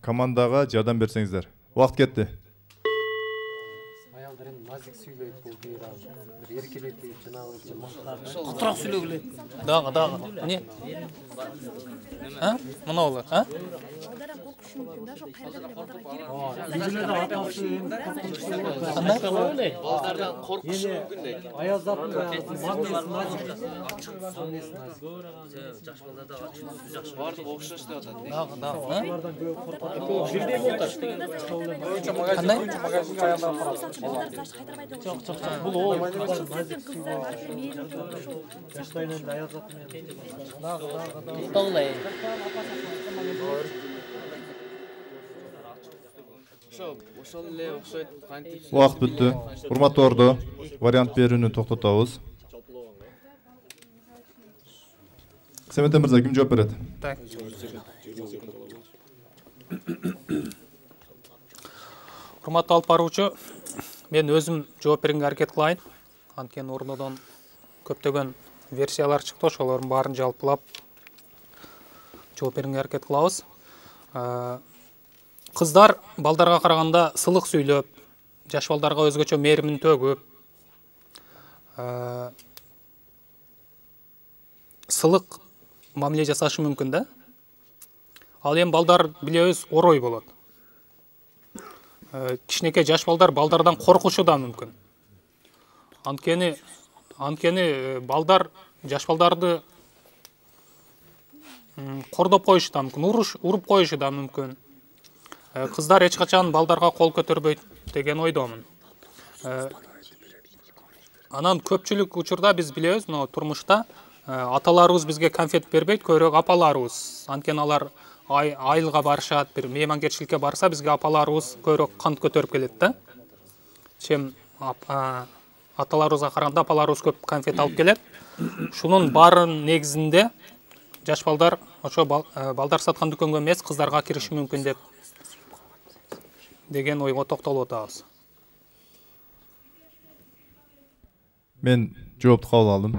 Командага жардам берсеңиздер. Убакыт кетти. Аялдар эми назик сүйлөйт, бул бир эркелетип, жанагы мактап. Катыраак сүйлөгүлө. Дагы. Эмне? Мына болот, балдардан коркушу мүмкүн дейт. Аял затын жаш балдарда жакшы бардык окшош деп атат. Бул Ошол эле окшойт, кантип. Убакыт бүттү. Урматтуу ордо, вариант берүүнү токтотобуз. Семете мырза, ким жооп берет? Урматтуу алып баруучу, мен өзүм жооп бергенге аракет кылайын. Анткени ордодон көптөгөн версиялар чыкты, ошолордун баарын жалпылап жооп бергенге аракет кылабыз. Кыздар балдарга караганда сылык сүйлөп, жаш балдарга өзгөчө мээримин төгүп, сылык мамиле жасашы мүмкүн да. Ал эми балдар билебиз орой болот. Кичинекей жаш балдардан коркушу да мүмкүн. Анткени балдар жаш балдарды кордоп коюшу да мүмкүн, уруп коюшу да мүмкүн. Кыздар эч качан балдарга кол көтөрбөйт деген ойдомун. Анан көпчүлүк учурда биз билебиз, мына турмушта аталарыбыз бизге конфет бербейт, көбүрөөк апаларыбыз. Анткени алар айылга барышат, бир мейманкерчиликке барса, бизге апаларыбыз көбүрөөк кант көтөрүп келет да. Чем аталарыбызга караганда апаларыбыз көп конфет алып келет. Шунун баарынын негизинде жаш балдар ошо балдар саткан дүкөнгө эмес, кыздарга кириши мүмкүн деген ойго токтолуп атабыз. Мен жоопту кабыл алдым.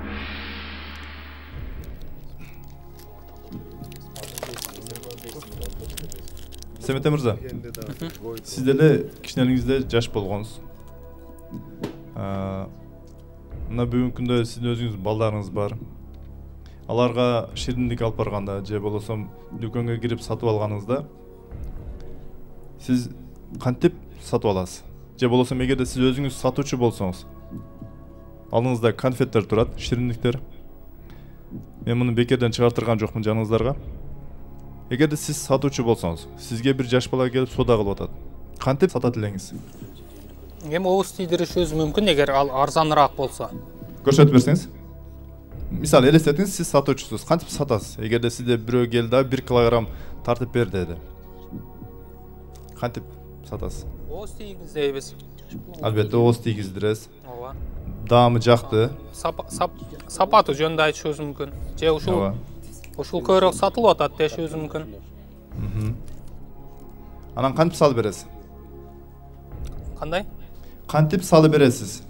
Семете мырза, сиз деле кичинелигиңизде жаш болгонсуз. Мына бүгүнкү күндө сиздин өзүңүз балдарыңыз бар. Аларга шириндик алып барганда же болбосо дүкөнгө кирип сатып алганыңызда сиз кантип сатып аласыз? Же болбосо эгерде сиз өзүңүз сатуучу болсоңуз, алдыңызда конфеттер турат, шириндиктер. Мен муну бекерден чыгартырган жокмун жаныңыздарга. Эгерде сиз сатуучу болсоңуз, сизге бир жаш бала келип соода кылып атат. Кантип сатат элеңиз? Эми ооз тийдиришибиз мүмкүн эгер ал арзаныраак болсо. Көрсөтүп берсеңиз. Мисалы элестетиңиз, сиз сатуучусуз. Кантип сатасыз? Эгерде сизде бирөө келди да 1 килограмм тартып бер деди. Кантип сатасыз? Ооз тийгизебиз. Албетте ооз тийгиздиресиз. Ооба. Даамы жакты. Сапаты жөнүндө айтышыбыз мүмкүн. Же ушул көбүрөөк сатылып атат дешибиз мүмкүн. Анан кантип салып бересиз? Кандай? Кантип салып бересиз?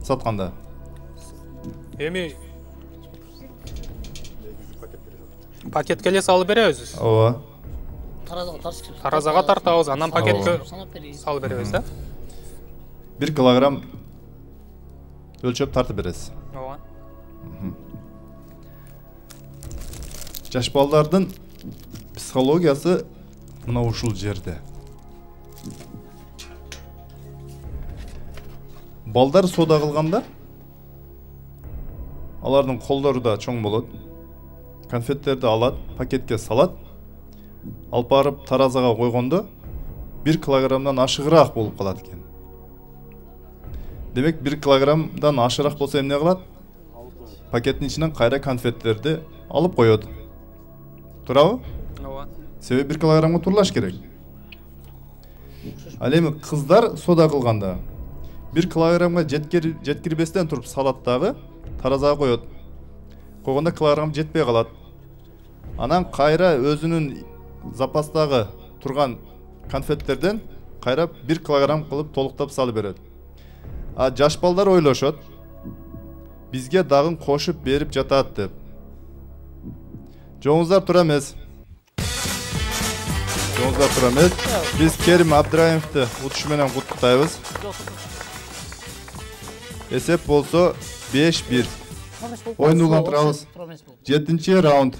Сатканда. Эми пакетке эле салып беребиз. Ооба. Таразага тартабыз, анан пакетке салып беребиз да. 1 килограмм өлчөп тартып бересиз. Ооба. Жаш балдардын психологиясы мына ушул жерде. Балдар соода кылганда алардын колдору да чоң болот. Конфеттерди алат, пакетке салат. Алып барып таразага койгондо 1 килограммдан ашыгыраак болуп калат экен. Демек 1 килограммдан ашыраак болсо эмне кылат? Пакеттин ичинен кайра конфеттерди алып коет. Туурабы? Ооба. Себеби 1 килограммга турлаш керек. Ал эми кыздар соода кылганда 1 килограммга жеткирбестен туруп салат дагы таразага коет. Койгондо килограмм жетпей калат. Анан кайра өзүнүн запастагы турган конфеттерден кайра 1 килограмм кылып толуктап салып берет. А жаш балдар ойлошот, бизге дагы кошуп берип жатат деп. Жоңуздар тура эмес. Жоңуздар тура эмес. Биз Керим Абдраимовду утушу менен куттуктайбыз. Эсеп болсо 5-1. Oyunu улантырабыз. 7-ci раунд.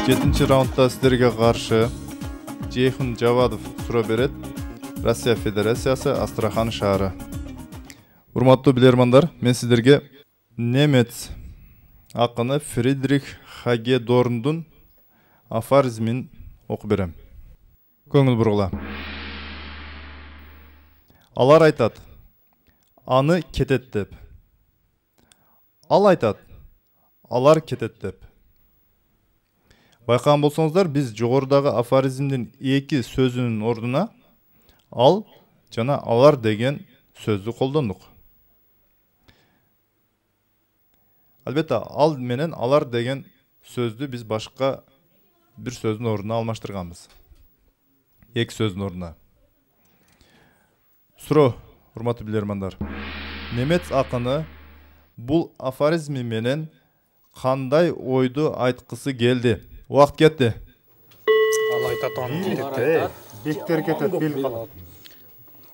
Жетинчи раундда сиздерге каршы Ceyhun Javadov суроо берет. Россия Федерациясы, Астрахан шаары. Урматтуу билермандар, мен сиздерге немец акыны Фридрих Хагедорндун афоризмин окуп берем. Көңүл бургула. Алар айтат: аны кетет деп. Ал айтат: алар кетет деп. Байкаган болсоңуздар, биз жогорудагы афоризмдин 2 сөзүнүн ордуна ал жана алар деген сөздү колдондук. Албетте, ал менен алар деген сөздү биз башка бир сөздүн ордуна алмаштырганбыз. 2 сөздүн ордуна. Суроо, урматтуу билермандар. Немец акыны бул афоризми менен кандай ойду айткысы келди? Уақыт кетті. Ал айтат аны кетет. Бектер кетет, бил калат.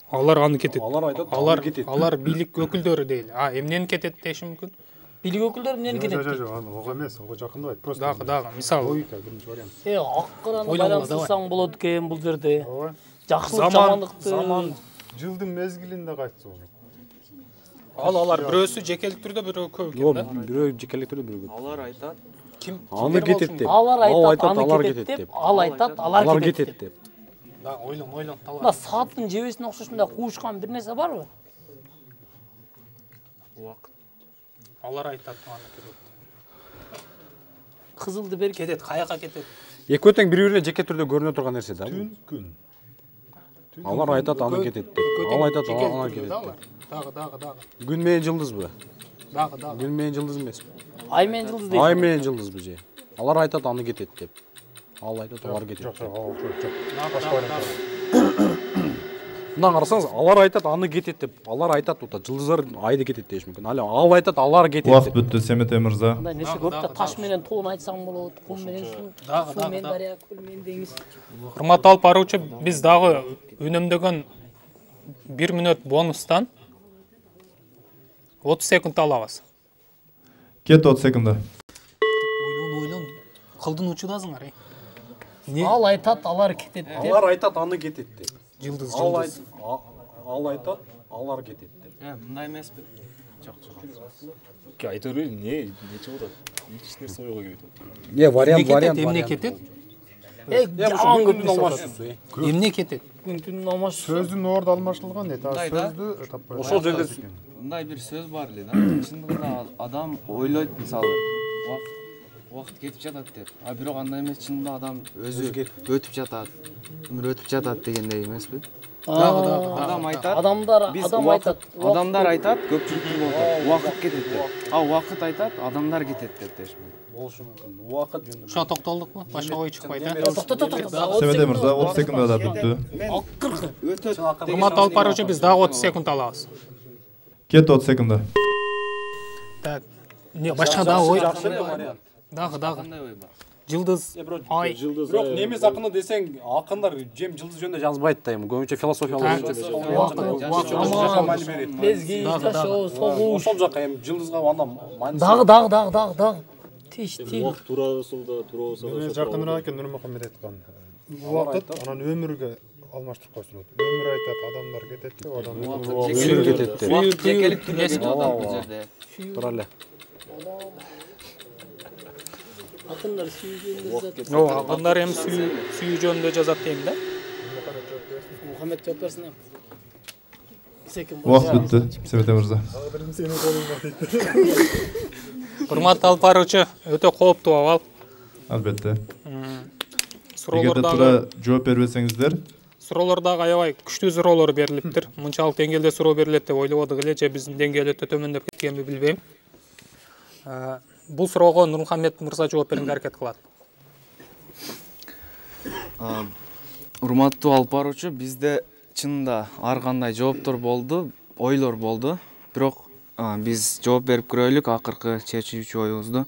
Алар аны кетет. Алар кетет. Алар бийлик өкүлдөрү дейли. Эмнени кетет деши мүмкүн? Бийлик өкүлдөрү эмнени кетет? Жок, ого эмес, ого жакындабайт. Просто дагы, мисалы. Логика биринчи вариант. Акыраны байланыстырсаң болот экен бул жерде. Жакшылык, жамандыкты. Заман жылдын мезгилинде кайтса болот. Алар бирөөсү жекелик түрдө, бирөө көп экен да. Бирөө жекелик түрдө, бирөө көп. Алар айтат. Ким? Аны кетет деп. Алар айтат, аны кетет деп. Ал айтат, алар кетет деп. Да, ойлон. Мына сааттын жебесине окшош мындай куушкан бир нерсе барбы? Убакыт. Алар айтат, аны кетет. Кызылды бер кетет, каяка кетет? Экөө тең бири-бирине жеке түрдө көрүнө турган нерсе да. Түн, күн. Алар айтат, аны кетет деп. Ал айтат, аны кетет деп. Дагы. Күн менен жылдызбы? Дагы. Күн менен жылдыз эмеспи? Ай менен жылдыз дейт. Ай менен жылдызбы же? Алар айтат аны кетет деп. Ал айтат алар кетет. Жок. Мындан карасаңыз, алар айтат аны кетет деп. Алар айтат ута жылдыздар айды кетет дейиш мүмкүн. Ал айтат алар кетет. Убакыт бүттү, Семете мырза. Мындай нерсе көп да, таш менен тоон айтсаң болот, кум менен суу, суу менен дарыя, көл менен деңиз. Урматтуу алып баруучу, биз дагы үнөмдөгөн 1 мүнөт бонустан 30 секунд алабыз. Кет 30 секунда. Ойлон. Кылдын учудасыңар, Ал айтат, алар кетет деп. Алар айтат аны кетет деп. Жылдыз. Ал айтат алар кетет деп. Мындай эмеспи? Жок. Айта берейин, нече болот? Эч нерсе ойго келбейт. Вариант. Эмне кетет? Жаман көп алмашсыз. Эмне кетет? Күнтүнүн алмаш. Сөздүн орду алмашылган дейт. Сөздү таппай. Ошол жерде Мындай бир сөз бар эле да. Чындыгында адам ойлойт, мисалы, убакыт кетип жатат деп. А бирок андай эмес, чынында адам өзү өтүп жатат. Өмүр өтүп жатат дегендей эмеспи? Адам айтат. Адамдар айтат, көпчүлүктү болот. Убакыт кетет деп. А убакыт айтат, адамдар кетет деп дейш. болушу мүмкүн. Убакыт жөнүндө. Ошо токтолдукпу? Башка ой чыкпайт, Семете мырза 30 секундада бүттү. Урматтуу алып баруучу, биз дагы 30 секунд алабыз. Кет 30 секунда. Так. Не, башка дагы ой. Дагы. Жылдыз, ай. Бирок немис акыны десең, акындар жем жылдыз жөнүндө жазбайт да, эми көбүнчө философиялык Мезгил, жашоо, согуш. Ошол жака эми жылдызга анда мааниси. Дагы. Тиштил. Убакыт туурасында турабызга. Мен жакыныраак экен Нурмухаммед айткан. Убакыт анан өмүргө алмаштырып койсулот. Өмүр айтат, адамдар кетет деп, адамдар кетет деп. Убакыт жекелик түрдө турат бул жерде. Тура эле. Акындар сүйгөндө жазат. Акындар эми сүйүү жөнүндө жазат дейм да. Мухаммед жооп берсин. Убакыт бүттү, Семете мырза. Урматтуу алып баруучу, өтө кооптуу абал. Албетте. Суроолордо туура жооп бербесеңиздер, суроолордогу аябай күчтүү суроолор берилиптир. Мынчалык деңгээлде суроо берилет деп ойлободук эле, же биздин деңгээл өтө төмөндөп кеткенби билбейм. Бул суроого Нурмухаммед мырза жооп берүүгө аракет кылат. Урматтуу алып баруучу, бизде чынында ар кандай жооптор болду, ойлор болду. Бирок биз жооп берип көрөлүк акыркы чечүүчү оюбузду.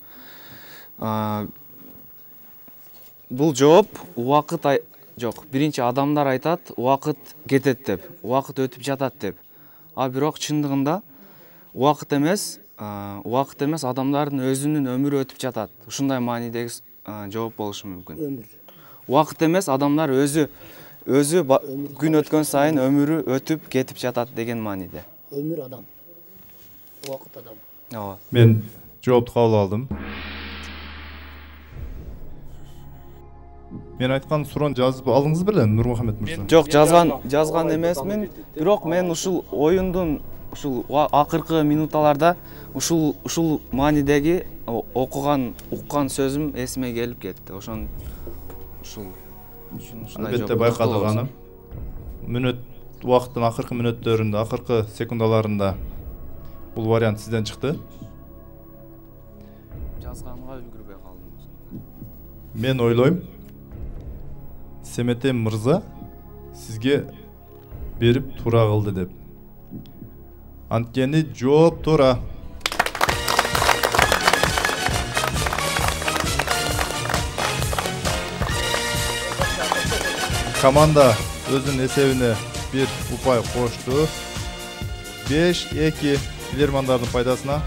Бул жооп убакыт жок. Биринчи адамдар айтат, убакыт кетет деп, убакыт өтүп жатат деп. А бирок чындыгында убакыт эмес, адамдардын өзүнүн өмүрү өтүп жатат. Ушундай маанидеги жооп болушу мүмкүн. Убакыт эмес, адамдар өзү күн өткөн сайын өмүрү өтүп кетип жатат деген мааниде. Өмүр адам. Убакыт адам. Ооба. мен жоопту кабыл алдым. Мен айткан суроону жазып алдыңыз беле, Нурмухаммед мырза? Жок, жазган эмесмин. Бирок мен ушул оюндун ушул акыркы минуталарда ушул маанидеги уккан сөзүм эсиме келип кетти. Ошон Албетте байкадык аны. Мүнөт убакыттын акыркы мүнөттөрүндө, акыркы секундаларында бул вариант сизден чыкты. Жазганга үлгүрбөй калдым. Мен ойлойм, Семете мырза сизге берип туура кылды деп. Анткени жооп туура. Команда өзүнүн эсебине бир упай кошту. 5-2 билермандардын пайдасына.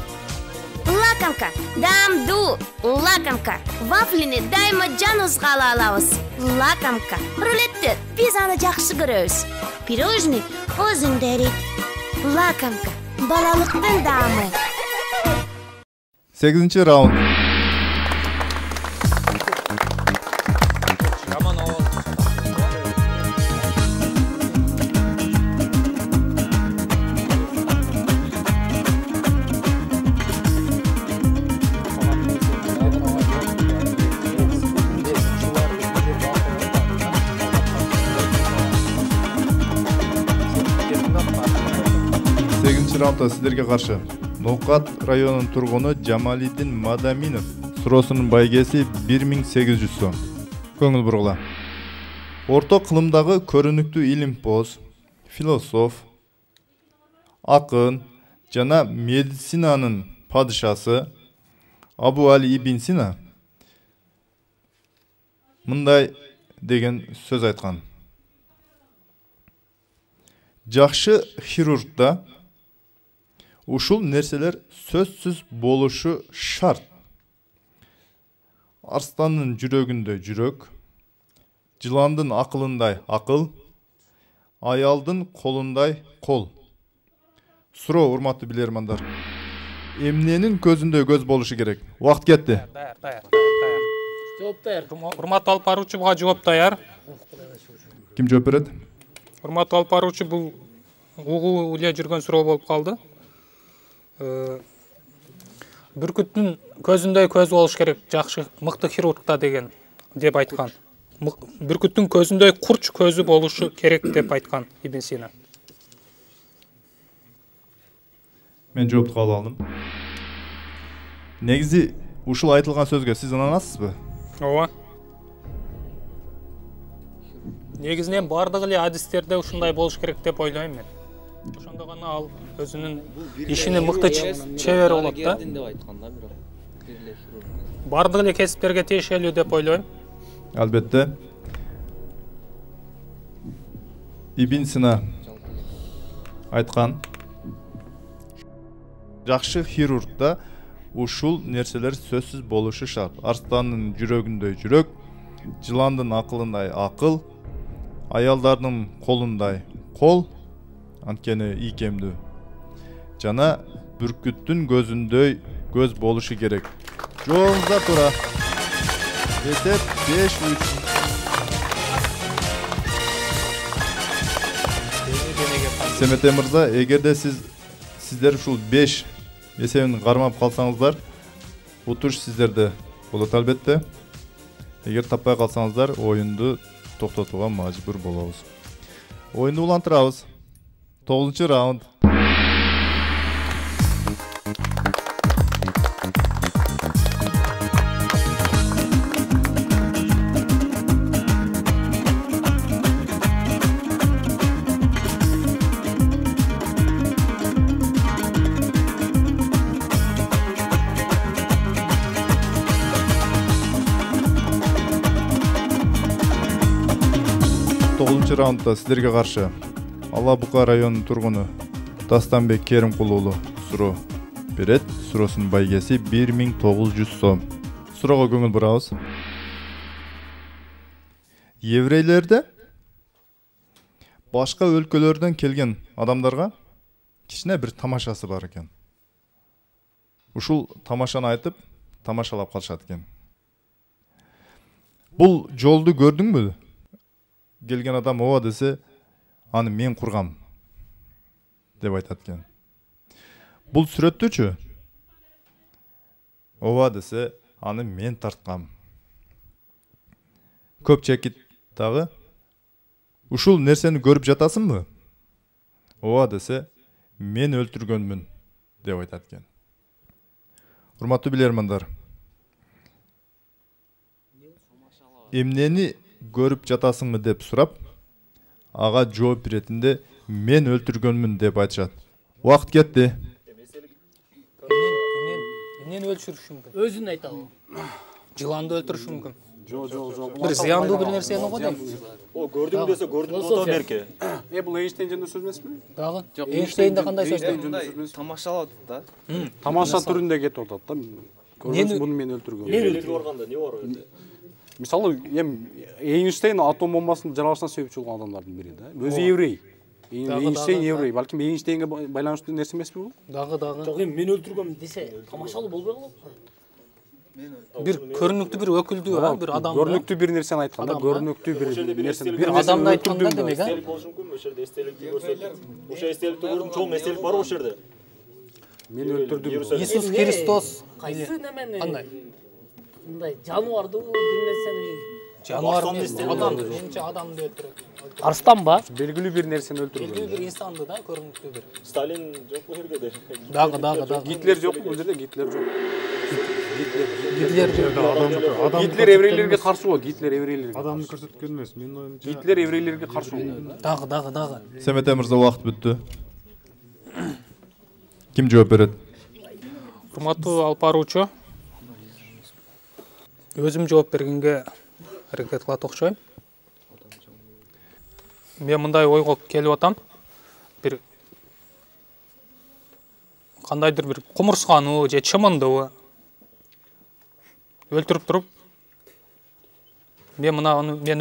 Лакомка, дамду, лакомка. Вафлини дайыма жаныбызга ала алабыз. Лакомка. Рулетти биз аны жакшы көрөбүз. Пирожный өзүндө эрийт. Лакомка. Балалыктын даамы. 8-чи раунд. Раундда сіздерге қаршы Ноқат районунун тургуну Жамалидин Мадаминов Суроосунун байгеси 1800 сом. Көңүл бургула. Орто кылымдагы көрүнүктүү илимпоз, философ, акын жана медицинанын падышасы Абу Али ибн Сина мындай деген сөз айткан. Жакшы хирургда ушул нерселер сөзсүз болушу шарт. Арстандын жүрөгүндө жүрөк, жыландын акылындай акыл, аялдын колундай кол. Суроо, урматтуу билермандар. Эмненин көзүндө көз болушу керек? Убакыт кетти. Жооп даяр. Урматтуу алып баруучу буга жооп даяр. Ким жооп берет? Урматтуу алып баруучу бул угуу эле жүргөн суроо болуп калды. Бүркүттүн көзүндөй көз болуш керек, жакшы мыкты хирургда деген деп айткан. Бүркүттүн көзүндөй курч көзү болушу керек деп айткан Ибн Сина. Мен жоопту кабыл алдым. Негизи ушул айтылган сөзгө сиз ынанасызбы? Ооба. Негизинен бардык эле адистерде ушундай болуш керек деп ойлойм мен. Ошондо гана ал өзүнүн ишини мыкты чебер болот да. Бардык эле кесиптерге тиешелүү деп ойлойм. Албетте. Ибн Сина айткан. Жакшы хирургда ушул нерселер сөзсүз болушу шарт. Арстандын жүрөгүндөй жүрөк, жыландын акылындай акыл, аялдардын колундай кол, анткени ийкемдүү. Жана бүркүттүн көзүндөй көз болушу керек. Жооңуздар туура. Есеп 5-3. Семете мырза, эгерде сиздер ушул 5 эсебин кармап калсаңыздар, утуруш сиздерде болот албетте. Эгер таппай калсаңыздар, оюнду токтотууга мажбур болобуз. Оюнду улантырабыз. 9-раунд. Раундда сіздерге каршы Ала Бука районунун тургуну Дастанбек Керимкулу уулу суроо берет. Суроосунун байгеси 1900 сом. Суроого көңүл бурабыз. Еврейлерде башка өлкөлөрдөн келген адамдарга кичине бир тамашасы бар экен. Ушул тамашаны айтып, тамашалап калышат экен. Бул жолду көрдүңбү? Келген адам ооба десе, аны мен кургам деп айтат экен. Бул сүрөттүчү? Ооба десе, аны мен тарткам. Көп чекит дагы ушул нерсени көрүп жатасыңбы? Ооба десе, мен өлтүргөнмүн деп айтат экен. Урматтуу билермандар, эмнени көрүп жатасыңбы деп сурап, ага жооп беретинде мен өлтүргөнмүн деп айтышат. Убакыт кетти. Эмнени өлтүрүшү мүмкүн? Өзүн айталы. Жыланды өлтүрүшү мүмкүн. Жок. Бир зыяндуу бир нерсени го дейм. О, көрдүң десе, көрдүң ото берке. Бул Эйнштейн жөнүндө сөз эмеспи? Дагы? Эйнштейнде кандай сөз? Тамашалап да. Тамаша түрүндө кетип атат да. Көрөсүң, буну мен өлтүргөм. Эмнени барганда не бар өзү? Мисалы, Эйнштейн атом бомбасынын жаралышына себепчи болгон адамдардын бири да. Өзү еврей. Эйнштейн еврей. Балким Эйнштейнге байланыштуу нерсе эмеспи бул? Дагы. Жок, мен өлтүргөм десе, тамашалуу болбой калат. Бир көрүнүктүү бир өкүлдүү, бир адам. Көрүнүктүү бир нерсени айткан да, көрүнүктүү бир нерсени. Бир адамды айтканда демек, Эстелик болушу мүмкүнбү? Ошол жерде эстеликти көрсөтүп. Ошо эстеликти көрдүм, чоң эстелик бар ошол жерде. Мен өлтүрдүм. Иисус Христос. Кайсы немени? Кандай? Мындай жаныбарды бир нерсени жаныбар менче адамды өлтүрөт. Арстан ба? Белгилүү бир нерсени өлтүргөн. Белгилүү бир инсанды да, көрүнүктүү бир. Сталин жок бу жерде. Дагы. Гитлер жок бул жерде, Гитлер жок. Гитлер еврейлерге каршы болот. Гитлер еврейлерге. Адамды көрсөткөн эмес. Менин оюмча Гитлер еврейлерге каршы болот. Дагы. Семете мырза, убакыт бүттү. Ким жооп берет? Урматтуу алып баруучу, өзүм жооп бергенге аракет кылат окшойм. Мен мындай ойго келип атам. Бир кандайдыр бир кумурсканы же чымынды өлтүрүп туруп, мен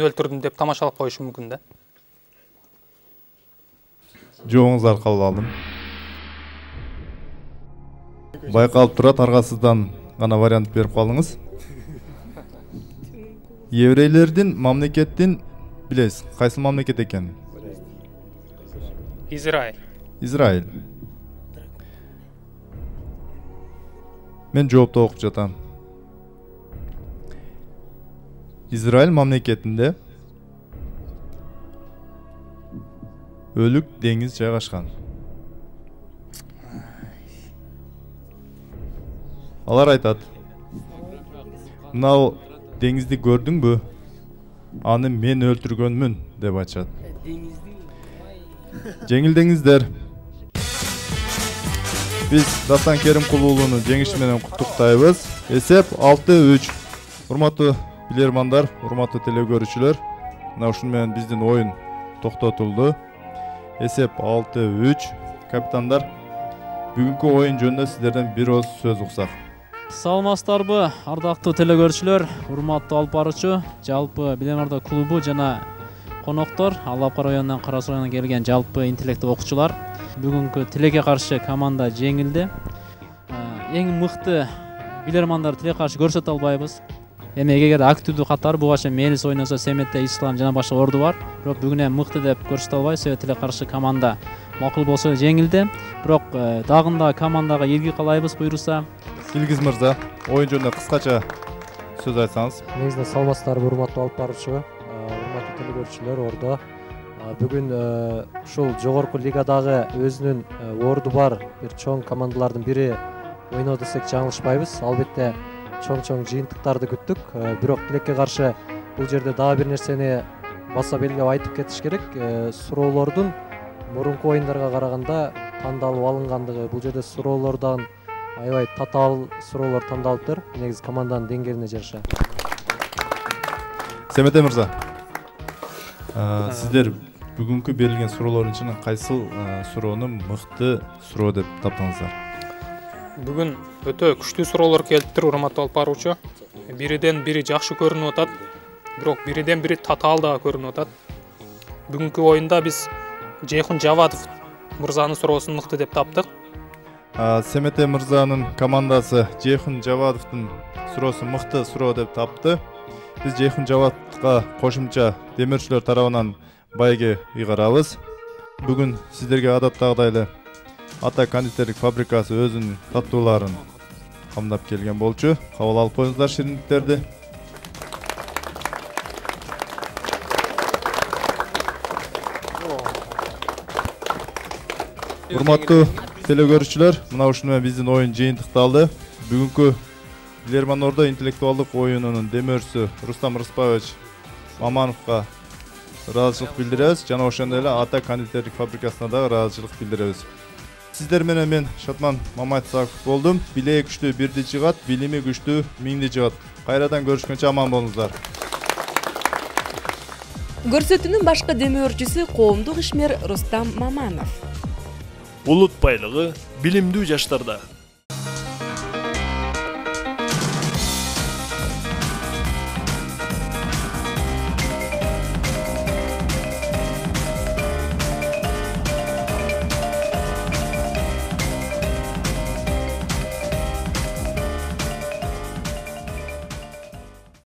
өлтүрдүм деп тамашалап коюшу мүмкүн да. Жооңуздар кабыл алдым. Байкалып турат, аргасыздан гана вариант берип калдыңыз. Еврейлердин мамлекеттин билесиз, кайсы мамлекет экенин? Израиль. Мен жоопту окуп жатам. Израиль мамлекетинде Өлүк деңиз жайгашкан. Алар айтат: "Мынау деңизди көрдүңбү? Аны мен өлтүргөнмүн" деп айтышат. Жеңилдеңиздер. Биз Дастан Керимкул уулуну жеңиши менен куттуктайбыз. Эсеп 6-3. Урматтуу билермандар, урматтуу телекөрүүчүлөр, мына ушуну менен биздин оюн токтотулду. Эсеп 6-3. Капитандар, бүгүнкү оюн жөнүндө сиздерден бир ооз сөз уксак. Саламатсыздарбы, ардактуу телекөрүүчүлөр, урматтуу алып баруучу, жалпы билермандар клубу жана коноктор, Алапкы районунан Кара Суу районунан келген жалпы интеллектуал окуучулар. Бүгүнкү тилекке каршы команда жеңилди. Эң мыкты билермандар тилекке каршы көрсөтө албайбыз. Эми эгер активдүү катары буга чейин Мелис ойносо, Семетте Ислам жана башка орду бар. Бирок бүгүн эми мыкты деп көрсөтө албайбыз. Тилекке каршы команда макул болсо жеңилди. Бирок дагында командага ийгилик каалайбыз буйруса. Илгиз мырза, оюн жөнүндө кыскача сөз айтсаңыз. Негизинен саламатсыздарбы, урматтуу алып баруучу, урматтуу телекөрүүчүлөр, ордо. Бүгүн ушул жогорку лигадагы өзүнүн орду бар бир чоң командалардын бири ойноду десек жаңылышпайбыз. Албетте чоң жыйынтыктарды күттүк. Бирок тилекке каршы бул жерде дагы бир нерсени баса белгилеп айтып кетиш керек. Суроолордун мурунку оюндарга караганда тандалып алынгандыгы, бул жерде суроолордон аябай татаал суроолор тандалыптыр. Негизи команданын деңгээлине жараша. Семете мырза, сиздер бүгүнкү берилген суроолордун ичинен кайсыл суроону мыкты суроо деп таптыңыздар? Бүгүн өтө күчтүү суроолор келиптир, урматтуу алып баруучу. Бириден бири жакшы көрүнүп атат, бирок бириден бири татаал дагы көрүнүп атат. Бүгүнкү оюнда биз Жейхун Жавадов мырзанын суроосун мыкты деп таптык. Семете мырзанын командасы Жейхун Жавадовдун суроосун мыкты суроо деп тапты. Биз Жейхун Жавадовго кошумча демирчилер тарабынан байге ыйгарабыз. Бүгүн сиздерге адаттагыдай эле Ата кондитерлик фабрикасы өзүнүн таттууларын камдап келген болчу. Кабыл алып коюңуздар шириндиктерди. Урматтуу телекөрүүчүлөр, мына ушуну менен биздин оюн жыйынтыкталды. Бүгүнкү Билерман Ордо интеллектуалдык оюнунун демөөрчүсү Рустам Рыспаевич Мамановго ыраазычылык билдиребиз жана ошондой эле Ата кондитерлик фабрикасына да ыраазычылык билдиребиз. Сиздер менен мен Шатман Мамайтов болдум. Билеги күчтүү бирди жыгат, билими күчтүү миңди жыгат. Кайрадан көрүшкөнчө аман болуңуздар. Көрсөтүүнүн башкы демөөрчүсү коомдук ишмер Рустам Маманов. Улут байлыгы билимдүү жаштарда.